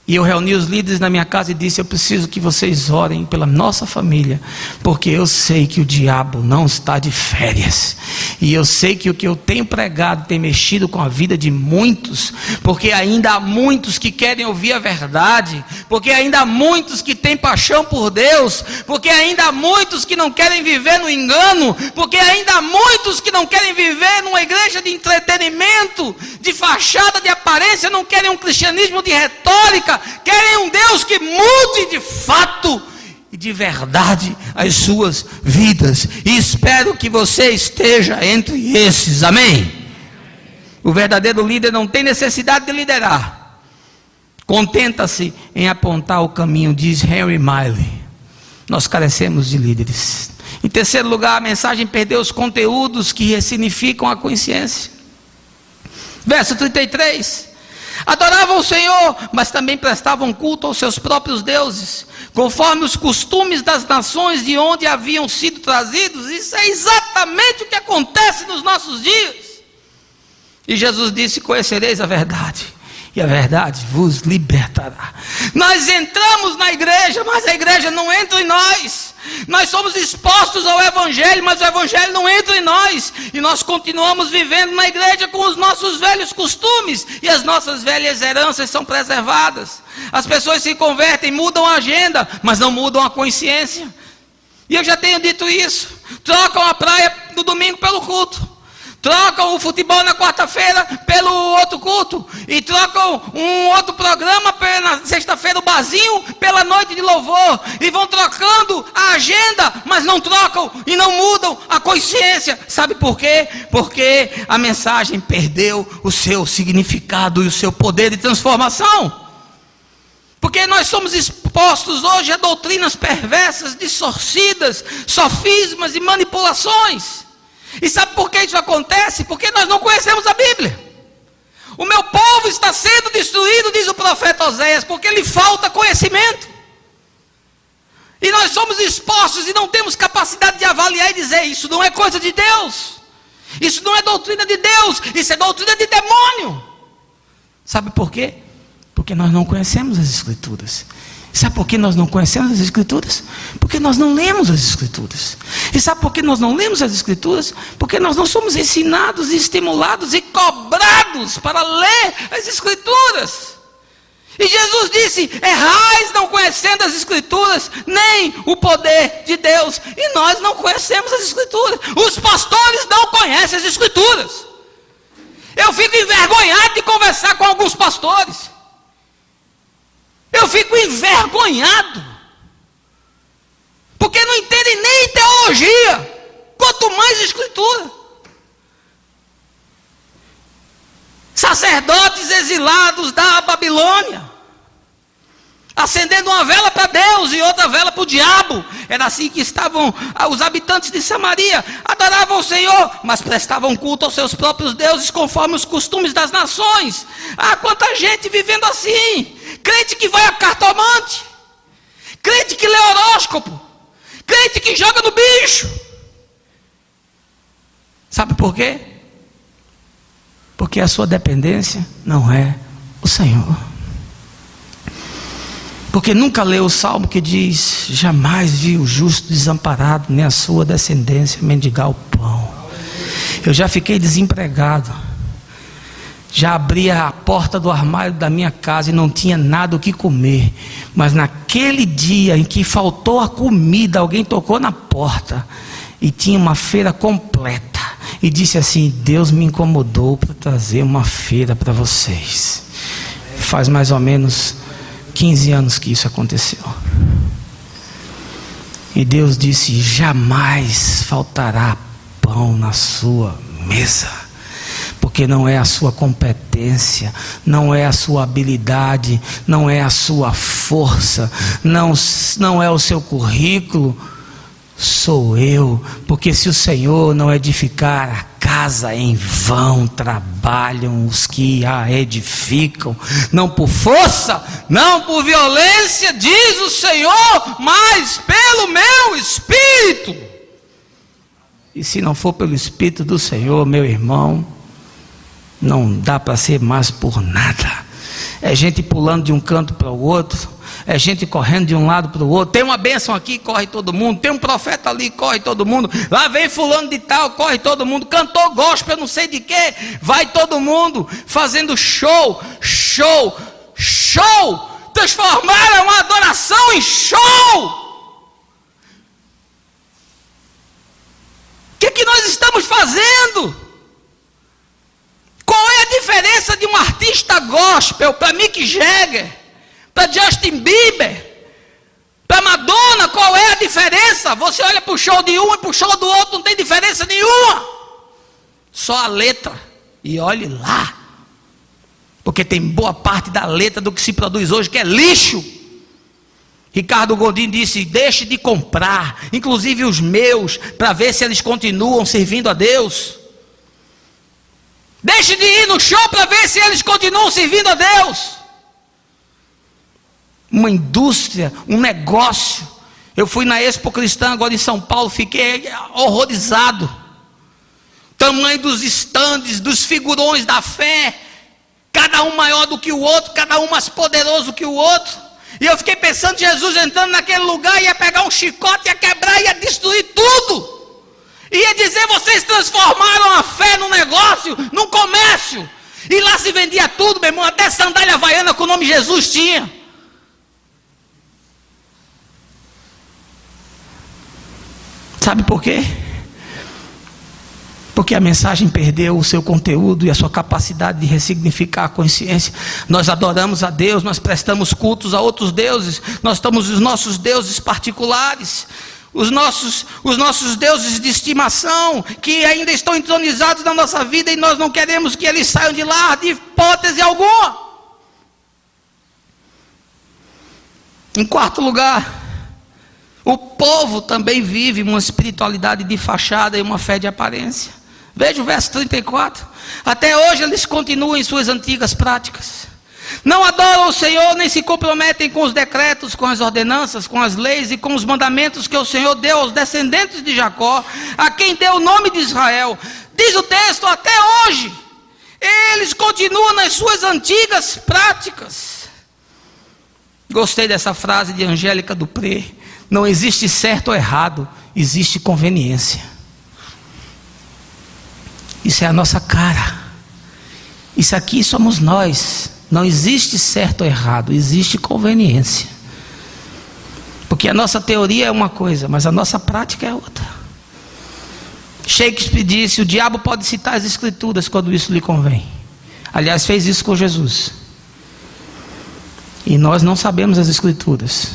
E eu reuni os líderes na minha casa e disse: eu preciso que vocês orem pela nossa família, porque eu sei que o diabo não está de férias, e eu sei que o que eu tenho pregado tem mexido com a vida de muitos, porque ainda há muitos que querem ouvir a verdade, porque ainda há muitos que têm paixão por Deus, porque ainda há muitos que não querem viver no engano, porque ainda há muitos que não querem viver numa igreja de entretenimento, de fachada, de aparência, não querem um cristianismo de retórica, querem um Deus que mude de fato e de verdade as suas vidas, e espero que você esteja entre esses, amém? O verdadeiro líder não tem necessidade de liderar, contenta-se em apontar o caminho, diz Henry Miley. Nós carecemos de líderes. Em terceiro lugar, a mensagem perdeu os conteúdos que ressignificam a consciência. Verso 33: adoravam o Senhor, mas também prestavam culto aos seus próprios deuses, conforme os costumes das nações de onde haviam sido trazidos. Isso é exatamente o que acontece nos nossos dias. E Jesus disse: conhecereis a verdade, e a verdade vos libertará. Nós entramos na igreja, mas a igreja não entra em nós. Nós somos expostos ao Evangelho, mas o Evangelho não entra em nós, e nós continuamos vivendo na igreja com os nossos velhos costumes, e as nossas velhas heranças são preservadas. As pessoas se convertem, mudam a agenda, mas não mudam a consciência. E eu já tenho dito isso: trocam a praia no domingo pelo culto, trocam o futebol na quarta-feira pelo outro culto, e trocam um outro programa na sexta-feira, o barzinho, pela noite de louvor, e vão trocando a agenda, mas não trocam e não mudam a consciência. Sabe por quê? Porque a mensagem perdeu o seu significado e o seu poder de transformação. Porque nós somos expostos hoje a doutrinas perversas, distorcidas, sofismas e manipulações. E sabe por que isso acontece? Porque nós não conhecemos a Bíblia. O meu povo está sendo destruído, diz o profeta Oséias, porque lhe falta conhecimento. E nós somos expostos e não temos capacidade de avaliar e dizer: isso não é coisa de Deus, isso não é doutrina de Deus, isso é doutrina de demônio. Sabe por quê? Porque nós não conhecemos as Escrituras. Sabe por que nós não conhecemos as Escrituras? Porque nós não lemos as Escrituras. E sabe por que nós não lemos as Escrituras? Porque nós não somos ensinados, estimulados e cobrados para ler as Escrituras. E Jesus disse: errais não conhecendo as Escrituras, nem o poder de Deus. E nós não conhecemos as Escrituras. Os pastores não conhecem as Escrituras. Eu fico envergonhado de conversar com alguns pastores. Eu fico envergonhado, porque não entendem nem teologia, quanto mais escritura. Sacerdotes exilados da Babilônia, acendendo uma vela para Deus e outra vela para o diabo. Era assim que estavam os habitantes de Samaria. Adoravam o Senhor, mas prestavam culto aos seus próprios deuses, conforme os costumes das nações. Ah, quanta gente vivendo assim. Crente que vai a cartomante, crente que lê horóscopo, crente que joga no bicho. Sabe por quê? Porque a sua dependência não é o Senhor. Porque nunca leu o salmo que diz: jamais vi o justo desamparado, nem a sua descendência mendigar o pão. Eu já fiquei desempregado, já abri a porta do armário da minha casa e não tinha nada o que comer, mas naquele dia em que faltou a comida, alguém tocou na porta e tinha uma feira completa e disse assim: Deus me incomodou para trazer uma feira para vocês. Faz mais ou menos 15 anos que isso aconteceu. E Deus disse: jamais faltará pão na sua mesa, Porque não é a sua competência, não é a sua habilidade, não é a sua força, não é o seu currículo, sou eu. Porque se o Senhor não edificar a casa, em vão trabalham os que a edificam. Não por força, não por violência, diz o Senhor, mas pelo meu Espírito. E se não for pelo Espírito do Senhor, meu irmão, não dá para ser mais por nada. É gente pulando de um canto para o outro, é gente correndo de um lado para o outro. Tem uma bênção aqui, corre todo mundo. Tem um profeta ali, corre todo mundo. Lá vem fulano de tal, corre todo mundo. Cantor gospel, não sei de quê, vai todo mundo fazendo show. Transformaram a adoração em show. O que nós estamos fazendo? Qual é a diferença de um artista gospel para Mick Jagger, para Justin Bieber, para Madonna? Qual é a diferença? Você olha para o show de um e para o show do outro, não tem diferença nenhuma. Só a letra. E olhe lá. Porque tem boa parte da letra do que se produz hoje que é lixo. Ricardo Gondim disse: deixe de comprar, inclusive os meus, para ver se eles continuam servindo a Deus. Deixe de ir no show para ver se eles continuam servindo a Deus. Uma indústria, um negócio. Eu fui na Expo Cristã agora em São Paulo, fiquei horrorizado. Tamanho dos estandes, dos figurões da fé, cada um maior do que o outro, cada um mais poderoso que o outro. E eu fiquei pensando, Jesus entrando naquele lugar, ia pegar um chicote, ia quebrar, ia destruir tudo. Ia dizer: vocês transformaram a fé num negócio, num comércio. E lá se vendia tudo, meu irmão, até sandália havaiana com o nome Jesus tinha. Sabe por quê? Porque a mensagem perdeu o seu conteúdo e a sua capacidade de ressignificar a consciência. Nós adoramos a Deus, nós prestamos cultos a outros deuses, nós temos os nossos deuses particulares, os nossos deuses de estimação, que ainda estão entronizados na nossa vida, e nós não queremos que eles saiam de lá de hipótese alguma. Em quarto lugar, o povo também vive uma espiritualidade de fachada e uma fé de aparência. Veja o verso 34. Até hoje eles continuam em suas antigas práticas. Não adoram o Senhor, nem se comprometem com os decretos, com as ordenanças, com as leis e com os mandamentos que o Senhor deu aos descendentes de Jacó, a quem deu o nome de Israel. Diz o texto: até hoje eles continuam nas suas antigas práticas. Gostei dessa frase de Angélica Dupré: não existe certo ou errado, existe conveniência. Isso é a nossa cara. Isso aqui somos nós. Não existe certo ou errado, existe conveniência. Porque a nossa teoria é uma coisa, mas a nossa prática é outra. Shakespeare disse: o diabo pode citar as escrituras quando isso lhe convém. Aliás, fez isso com Jesus. E nós não sabemos as escrituras,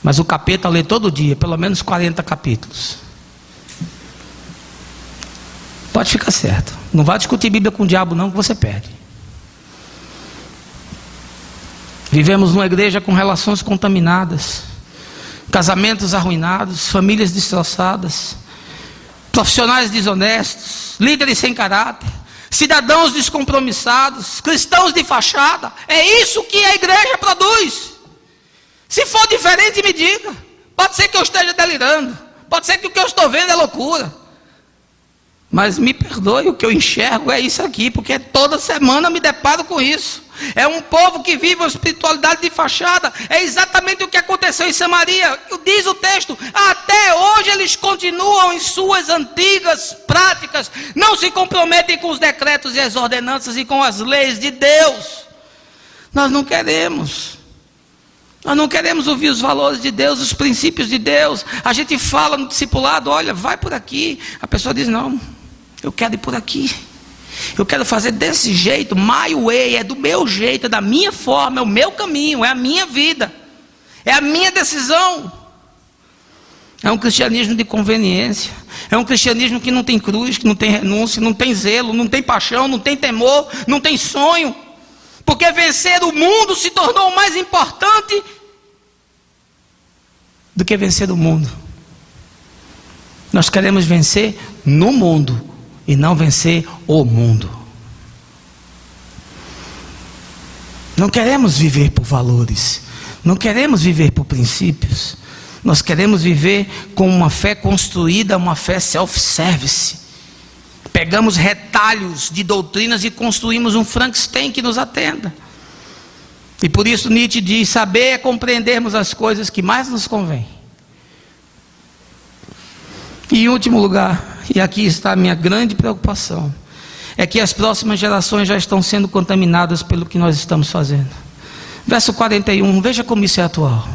mas o capeta lê todo dia, pelo menos 40 capítulos. Pode ficar certo. Não vai discutir Bíblia com o diabo não, que você perde. Vivemos numa igreja com relações contaminadas, casamentos arruinados, famílias destroçadas, profissionais desonestos, líderes sem caráter, cidadãos descompromissados, cristãos de fachada. É isso que a igreja produz. Se for diferente, me diga. Pode ser que eu esteja delirando, pode ser que o que eu estou vendo é loucura, mas me perdoe, o que eu enxergo é isso aqui, porque toda semana me deparo com isso. É um povo que vive uma espiritualidade de fachada. É exatamente o que aconteceu em Samaria. Diz o texto: até hoje eles continuam em suas antigas práticas, não se comprometem com os decretos e as ordenanças e com as leis de Deus. Nós não queremos ouvir os valores de Deus, os princípios de Deus. A gente fala no discipulado: olha, vai por aqui. A pessoa diz: não, eu quero ir por aqui, eu quero fazer desse jeito, my way, é do meu jeito, é da minha forma, é o meu caminho, é a minha vida, é a minha decisão. É um cristianismo de conveniência. É um cristianismo que não tem cruz, que não tem renúncia, não tem zelo, não tem paixão, não tem temor, não tem sonho. Porque vencer o mundo se tornou mais importante do que vencer o mundo. Nós queremos vencer no mundo e não vencer o mundo. Não queremos viver por valores, não queremos viver por princípios. Nós queremos viver com uma fé construída, uma fé self-service. Pegamos retalhos de doutrinas e construímos um Frankenstein que nos atenda. E por isso Nietzsche diz: saber é compreendermos as coisas que mais nos convém. E em último lugar, e aqui está a minha grande preocupação, é que as próximas gerações já estão sendo contaminadas pelo que nós estamos fazendo. Verso 41, veja como isso é atual.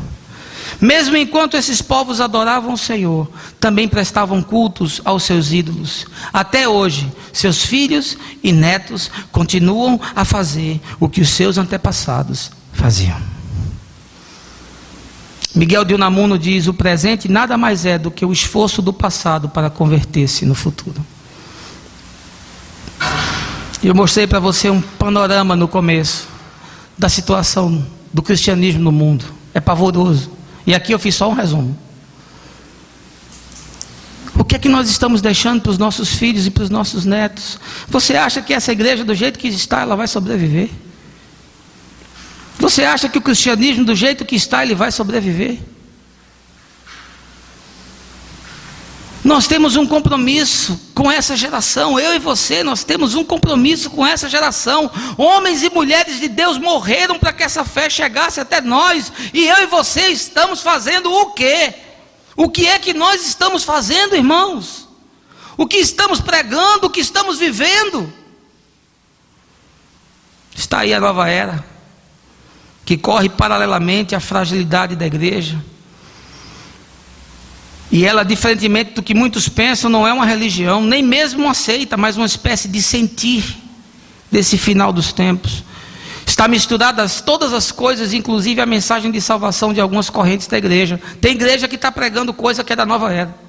Mesmo enquanto esses povos adoravam o Senhor, também prestavam cultos aos seus ídolos. Até hoje, seus filhos e netos continuam a fazer o que os seus antepassados faziam. Miguel de Unamuno diz: o presente nada mais é do que o esforço do passado para converter-se no futuro. Eu mostrei para você um panorama no começo da situação do cristianismo no mundo. É pavoroso. E aqui eu fiz só um resumo. O que é que nós estamos deixando para os nossos filhos e para os nossos netos? Você acha que essa igreja, do jeito que está, ela vai sobreviver? Você acha que o cristianismo, do jeito que está, ele vai sobreviver? Nós temos um compromisso com essa geração. Eu e você, nós temos um compromisso com essa geração. Homens e mulheres de Deus morreram para que essa fé chegasse até nós. E eu e você estamos fazendo o quê? O que é que nós estamos fazendo, irmãos? O que estamos pregando? O que estamos vivendo? Está aí a nova era, que corre paralelamente à fragilidade da igreja. E ela, diferentemente do que muitos pensam, não é uma religião, nem mesmo uma seita, mas uma espécie de sentir desse final dos tempos. Está misturadas todas as coisas, inclusive a mensagem de salvação de algumas correntes da igreja. Tem igreja que está pregando coisa que é da nova era.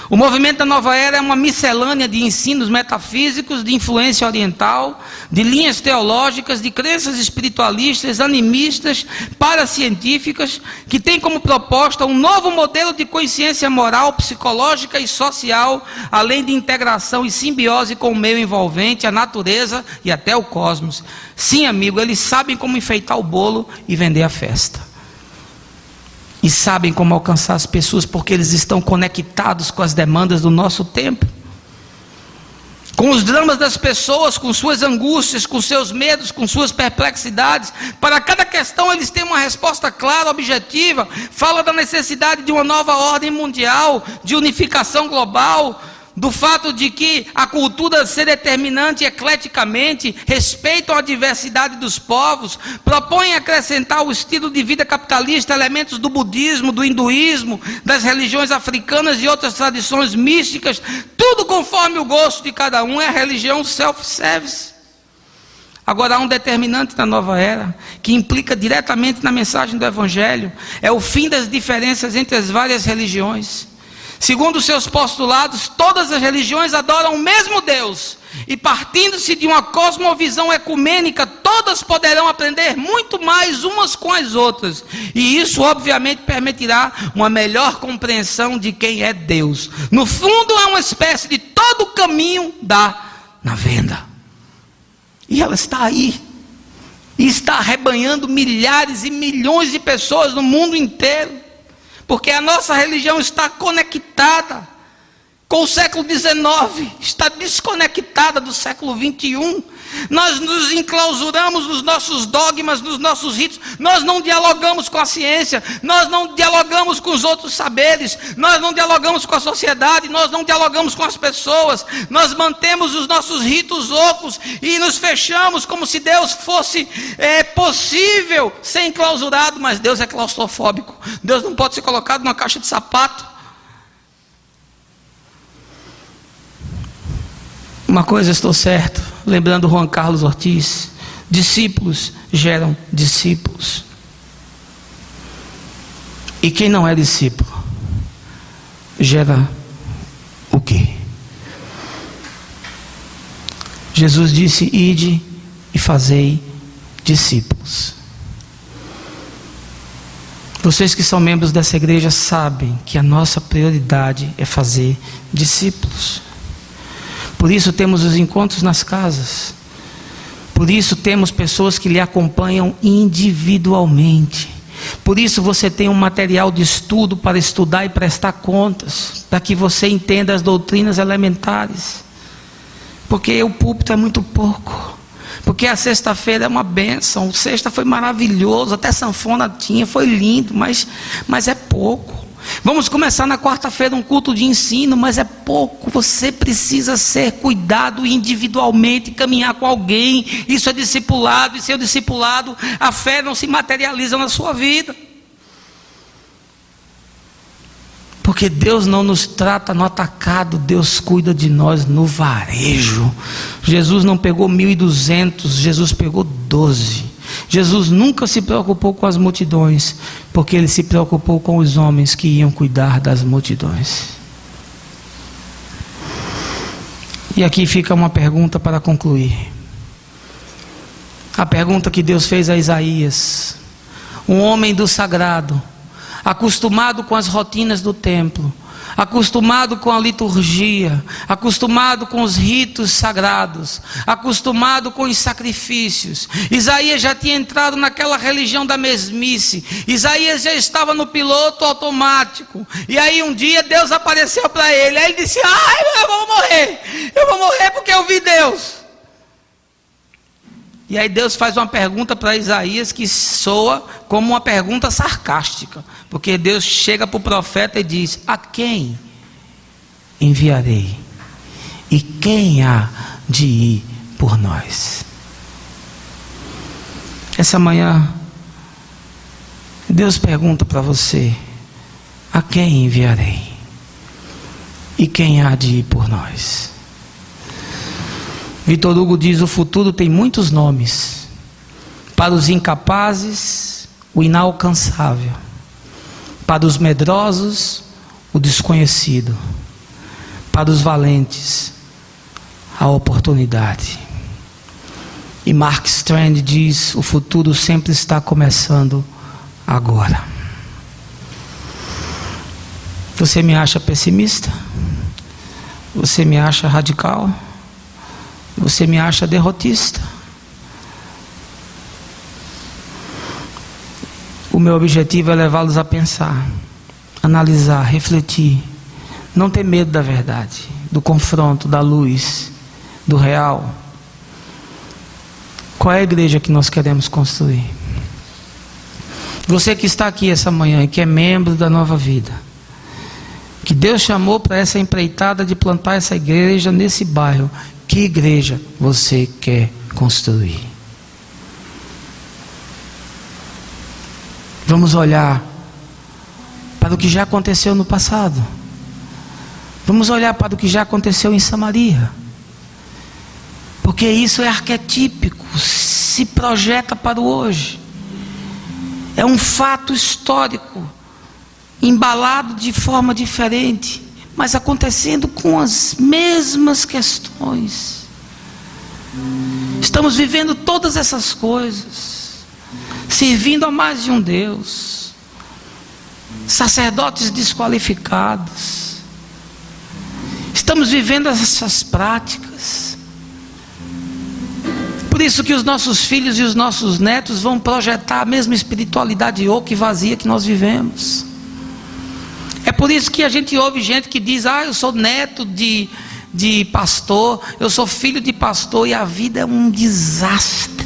O movimento da nova era é uma miscelânea de ensinos metafísicos, de influência oriental, de linhas teológicas, de crenças espiritualistas, animistas, paracientíficas, que tem como proposta um novo modelo de consciência moral, psicológica e social, além de integração e simbiose com o meio envolvente, a natureza e até o cosmos. Sim, amigo, eles sabem como enfeitar o bolo e vender a festa. E sabem como alcançar as pessoas, porque eles estão conectados com as demandas do nosso tempo, com os dramas das pessoas, com suas angústias, com seus medos, com suas perplexidades. Para cada questão eles têm uma resposta clara, objetiva. Fala da necessidade de uma nova ordem mundial, de unificação global, do fato de que a cultura ser determinante ecleticamente, respeitam a diversidade dos povos, propõem acrescentar ao estilo de vida capitalista elementos do budismo, do hinduísmo, das religiões africanas e outras tradições místicas, tudo conforme o gosto de cada um. É a religião self-service. Agora há um determinante na nova era, que implica diretamente na mensagem do Evangelho, é o fim das diferenças entre as várias religiões. Segundo seus postulados, todas as religiões adoram o mesmo Deus, e partindo-se de uma cosmovisão ecumênica, todas poderão aprender muito mais umas com as outras, e isso obviamente permitirá uma melhor compreensão de quem é Deus. No fundo é uma espécie de todo o caminho dá na venda, e ela está aí, e está arrebanhando milhares e milhões de pessoas no mundo inteiro, porque a nossa religião está conectada com o século XIX, está desconectada do século XXI. Nós nos enclausuramos nos nossos dogmas, nos nossos ritos. Nós não dialogamos com a ciência, nós não dialogamos com os outros saberes, nós não dialogamos com a sociedade, nós não dialogamos com as pessoas. Nós mantemos os nossos ritos ocos e nos fechamos como se Deus fosse possível ser enclausurado, mas Deus é claustrofóbico. Deus não pode ser colocado numa caixa de sapato. Uma coisa estou certo, lembrando Juan Carlos Ortiz: discípulos geram discípulos. E quem não é discípulo gera o quê? Jesus disse: ide e fazei discípulos. Vocês que são membros dessa igreja sabem que a nossa prioridade é fazer discípulos. Por isso temos os encontros nas casas. Por isso temos pessoas que lhe acompanham individualmente. Por isso você tem um material de estudo para estudar e prestar contas, para que você entenda as doutrinas elementares. Porque o púlpito é muito pouco. Porque a sexta-feira é uma bênção. Sexta foi maravilhoso, até sanfona tinha, foi lindo, mas é pouco. Vamos começar na quarta-feira um culto de ensino, mas é pouco. Você precisa ser cuidado individualmente, caminhar com alguém. Isso é discipulado, e seu discipulado, a fé não se materializa na sua vida. Porque Deus não nos trata no atacado, Deus cuida de nós no varejo. Jesus não pegou 1.200, Jesus pegou 12. Jesus nunca se preocupou com as multidões, porque Ele se preocupou com os homens que iam cuidar das multidões. E aqui fica uma pergunta para concluir. A pergunta que Deus fez a Isaías, um homem do sagrado, acostumado com as rotinas do templo, acostumado com a liturgia, acostumado com os ritos sagrados, acostumado com os sacrifícios. Isaías já tinha entrado naquela religião da mesmice. Isaías já estava no piloto automático. E aí um dia Deus apareceu para ele. Aí ele disse: ai, eu vou morrer porque eu vi Deus. E aí Deus faz uma pergunta para Isaías que soa como uma pergunta sarcástica. Porque Deus chega para o profeta e diz: a quem enviarei? E quem há de ir por nós? Essa manhã, Deus pergunta para você: a quem enviarei? E quem há de ir por nós? Victor Hugo diz: o futuro tem muitos nomes. Para os incapazes, o inalcançável. Para os medrosos, o desconhecido. Para os valentes, a oportunidade. E Mark Strand diz: o futuro sempre está começando agora. Você me acha pessimista? Você me acha radical? Você me acha derrotista? O meu objetivo é levá-los a pensar, analisar, refletir, não ter medo da verdade, do confronto, da luz, do real. Qual é a igreja que nós queremos construir? Você que está aqui essa manhã e que é membro da Nova Vida, que Deus chamou para essa empreitada de plantar essa igreja nesse bairro, que igreja você quer construir? Vamos olhar para o que já aconteceu no passado. Vamos olhar para o que já aconteceu em Samaria. Porque isso é arquetípico, se projeta para o hoje. É um fato histórico, embalado de forma diferente, mas acontecendo com as mesmas questões. Estamos vivendo todas essas coisas, servindo a mais de um Deus, sacerdotes desqualificados. Estamos vivendo essas práticas. Por isso que os nossos filhos e os nossos netos vão projetar a mesma espiritualidade oca e vazia que nós vivemos. É por isso que a gente ouve gente que diz: eu sou neto de pastor, eu sou filho de pastor, e a vida é um desastre.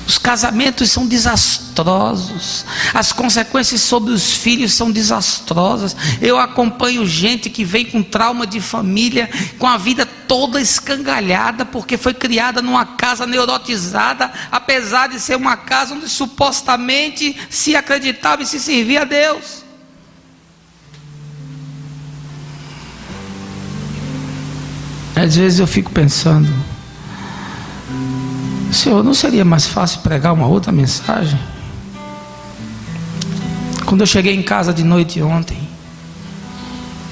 Os casamentos são desastrosos, as consequências sobre os filhos são desastrosas. Eu acompanho gente que vem com trauma de família, com a vida toda escangalhada, porque foi criada numa casa neurotizada, apesar de ser uma casa onde supostamente se acreditava e se servia a Deus. Às vezes eu fico pensando: Senhor, não seria mais fácil pregar uma outra mensagem? Quando eu cheguei em casa de noite ontem,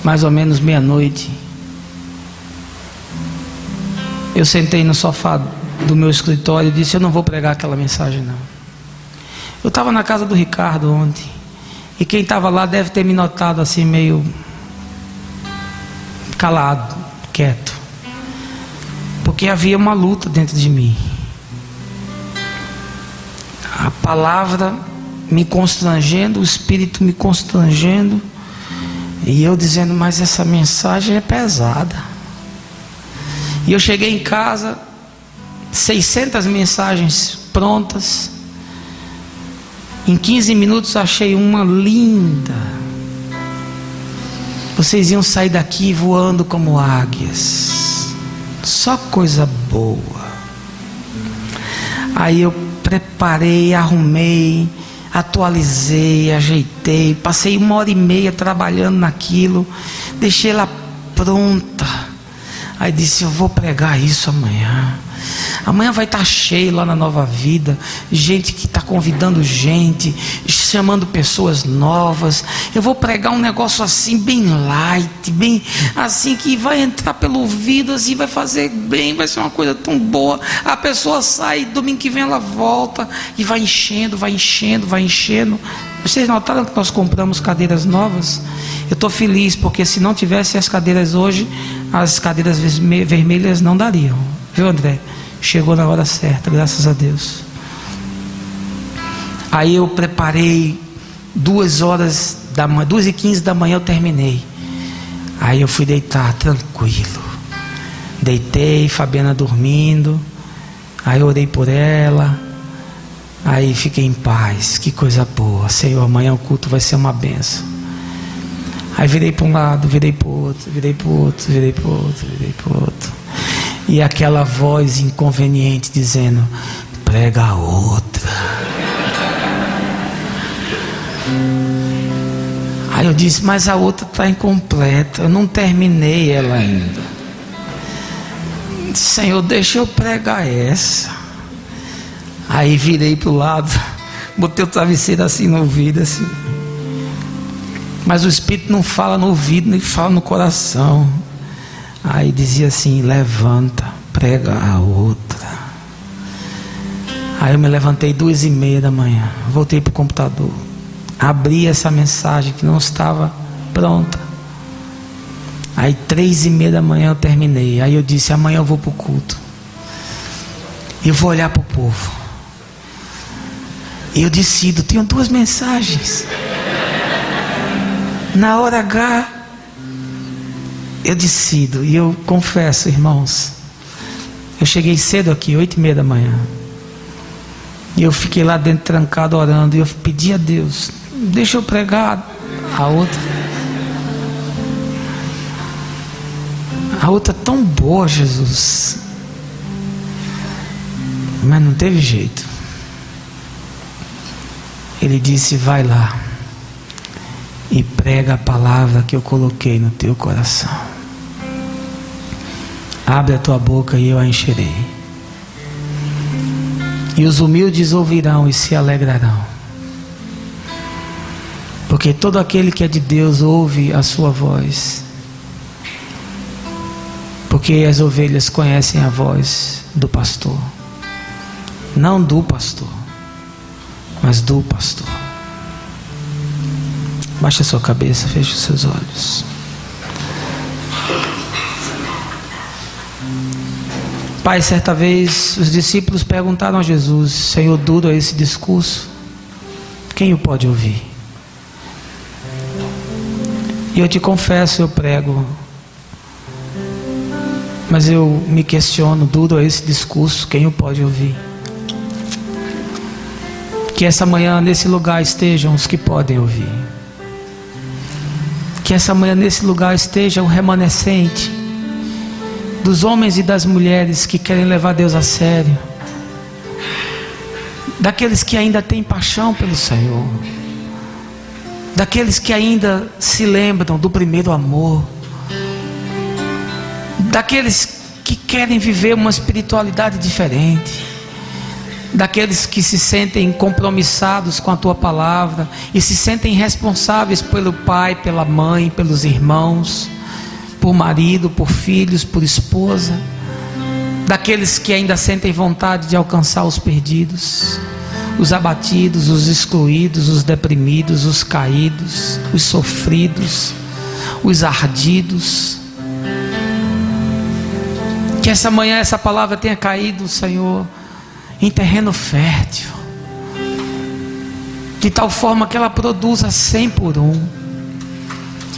mais ou menos meia-noite, eu sentei no sofá do meu escritório e disse: eu não vou pregar aquela mensagem não. Eu estava na casa do Ricardo ontem, e quem estava lá deve ter me notado assim meio calado, quieto, porque havia uma luta dentro de mim. A palavra me constrangendo, o Espírito me constrangendo, e eu dizendo: mas essa mensagem é pesada. E eu cheguei em casa, 600 mensagens prontas. Em 15 minutos achei uma linda. Vocês iam sair daqui voando como águias. Só coisa boa. Aí eu preparei, arrumei, atualizei, ajeitei. Passei 1h30 trabalhando naquilo. Deixei ela pronta. Aí disse: eu vou pregar isso amanhã. Amanhã vai estar cheio lá na Nova Vida. Gente que está convidando gente, chamando pessoas novas. Eu vou pregar um negócio assim, bem light, bem assim, que vai entrar pelo ouvido, assim, vai fazer bem, vai ser uma coisa tão boa. A pessoa sai, domingo que vem ela volta e vai enchendo, vai enchendo, vai enchendo. Vocês notaram que nós compramos cadeiras novas? Eu estou feliz, porque se não tivesse as cadeiras hoje, as cadeiras vermelhas não dariam. Viu, André? Chegou na hora certa, graças a Deus. Aí eu preparei 2h15 da manhã eu terminei. Aí eu fui deitar tranquilo. Deitei, Fabiana dormindo. Aí eu orei por ela. Aí fiquei em paz. Que coisa boa. Senhor, amanhã o culto vai ser uma benção. Aí virei para um lado, virei para o outro, virei para o outro, virei para o outro, virei para o outro. E aquela voz inconveniente dizendo: prega outra. Aí eu disse: mas a outra está incompleta, eu não terminei ela ainda. Senhor, deixa eu pregar essa. Aí virei para o lado, botei o travesseiro assim no ouvido, assim. Mas o Espírito não fala no ouvido, nem fala no coração. Aí dizia assim: levanta, prega a outra. Aí eu me levantei 2h30 da manhã, voltei para o computador, abri essa mensagem que não estava pronta. Aí 3h30 da manhã eu terminei. Aí eu disse: amanhã eu vou para o culto e eu vou olhar para o povo, e eu decido. Tenho 2 mensagens. Na hora H eu decido. E eu confesso, irmãos, eu cheguei cedo aqui, 8h30 da manhã, e eu fiquei lá dentro trancado orando. E eu pedi a Deus: deixa eu pregar a outra. A outra tão boa, Jesus. Mas não teve jeito. Ele disse: vai lá e prega a palavra que eu coloquei no teu coração. Abre a tua boca e eu a encherei. E os humildes ouvirão e se alegrarão. Porque todo aquele que é de Deus ouve a sua voz. Porque as ovelhas conhecem a voz do pastor. Não do pastor, mas do pastor. Baixe a sua cabeça, feche os seus olhos. Pai, certa vez os discípulos perguntaram a Jesus: Senhor, duro é esse discurso? Quem o pode ouvir? E eu te confesso, eu prego, mas eu me questiono: duro é esse discurso? Quem o pode ouvir? Que essa manhã nesse lugar estejam os que podem ouvir. Que essa manhã nesse lugar esteja o remanescente dos homens e das mulheres que querem levar Deus a sério, daqueles que ainda têm paixão pelo Senhor, daqueles que ainda se lembram do primeiro amor, daqueles que querem viver uma espiritualidade diferente, daqueles que se sentem compromissados com a tua palavra e se sentem responsáveis pelo pai, pela mãe, pelos irmãos, por marido, por filhos, por esposa, daqueles que ainda sentem vontade de alcançar os perdidos, os abatidos, os excluídos, os deprimidos, os caídos, os sofridos, os ardidos. Que essa manhã essa palavra tenha caído, Senhor, em terreno fértil, de tal forma que ela produza 100 por 1,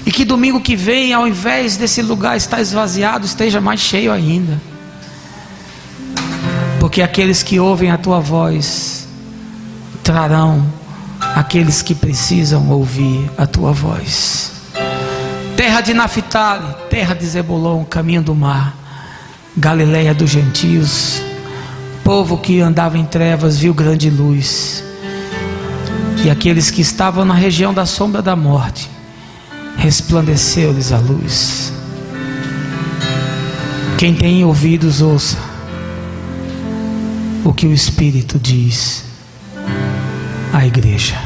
e que domingo que vem, ao invés desse lugar estar esvaziado, esteja mais cheio ainda, porque aqueles que ouvem a tua voz trarão aqueles que precisam ouvir a tua voz. Terra de Naphtali, terra de Zebulon, caminho do mar, Galileia dos gentios, povo que andava em trevas viu grande luz, e aqueles que estavam na região da sombra da morte, resplandeceu-lhes a luz. Quem tem ouvidos, ouça o que o Espírito diz à igreja.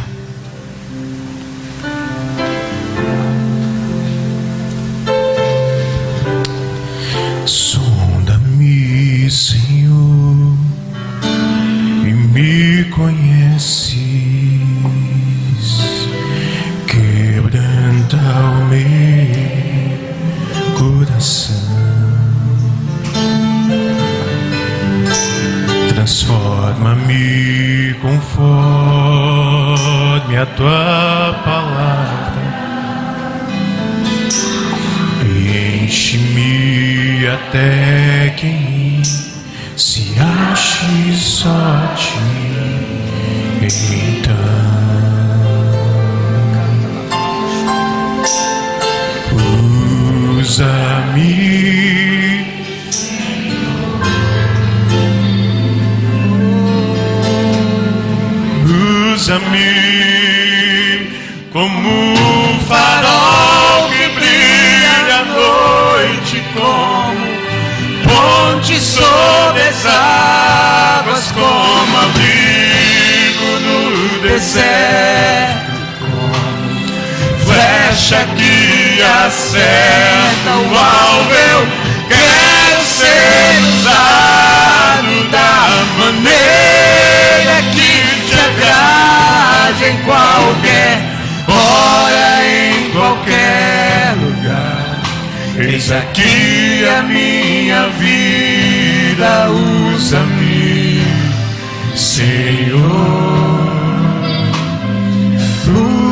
Sonda-me, Senhor, e me conheces, quebranta o meu coração, transforma-me conforme a tua palavra, enche-me até que em mim se ache só ti. Então usa-me, usa-me como um farol que brilha à noite, como ponte sobre as águas, como abrigo no deserto, como flecha que acerta o alvo. Eu quero ser usado da maneira que te agrade, em qualquer hora, em qualquer lugar. Eis aqui a minha vida, usa-me, Senhor,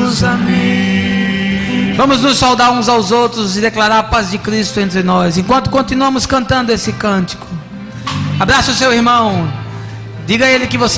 usa-me. Vamos nos saudar uns aos outros e declarar a paz de Cristo entre nós, enquanto continuamos cantando esse cântico. Abraça o seu irmão, diga a ele que você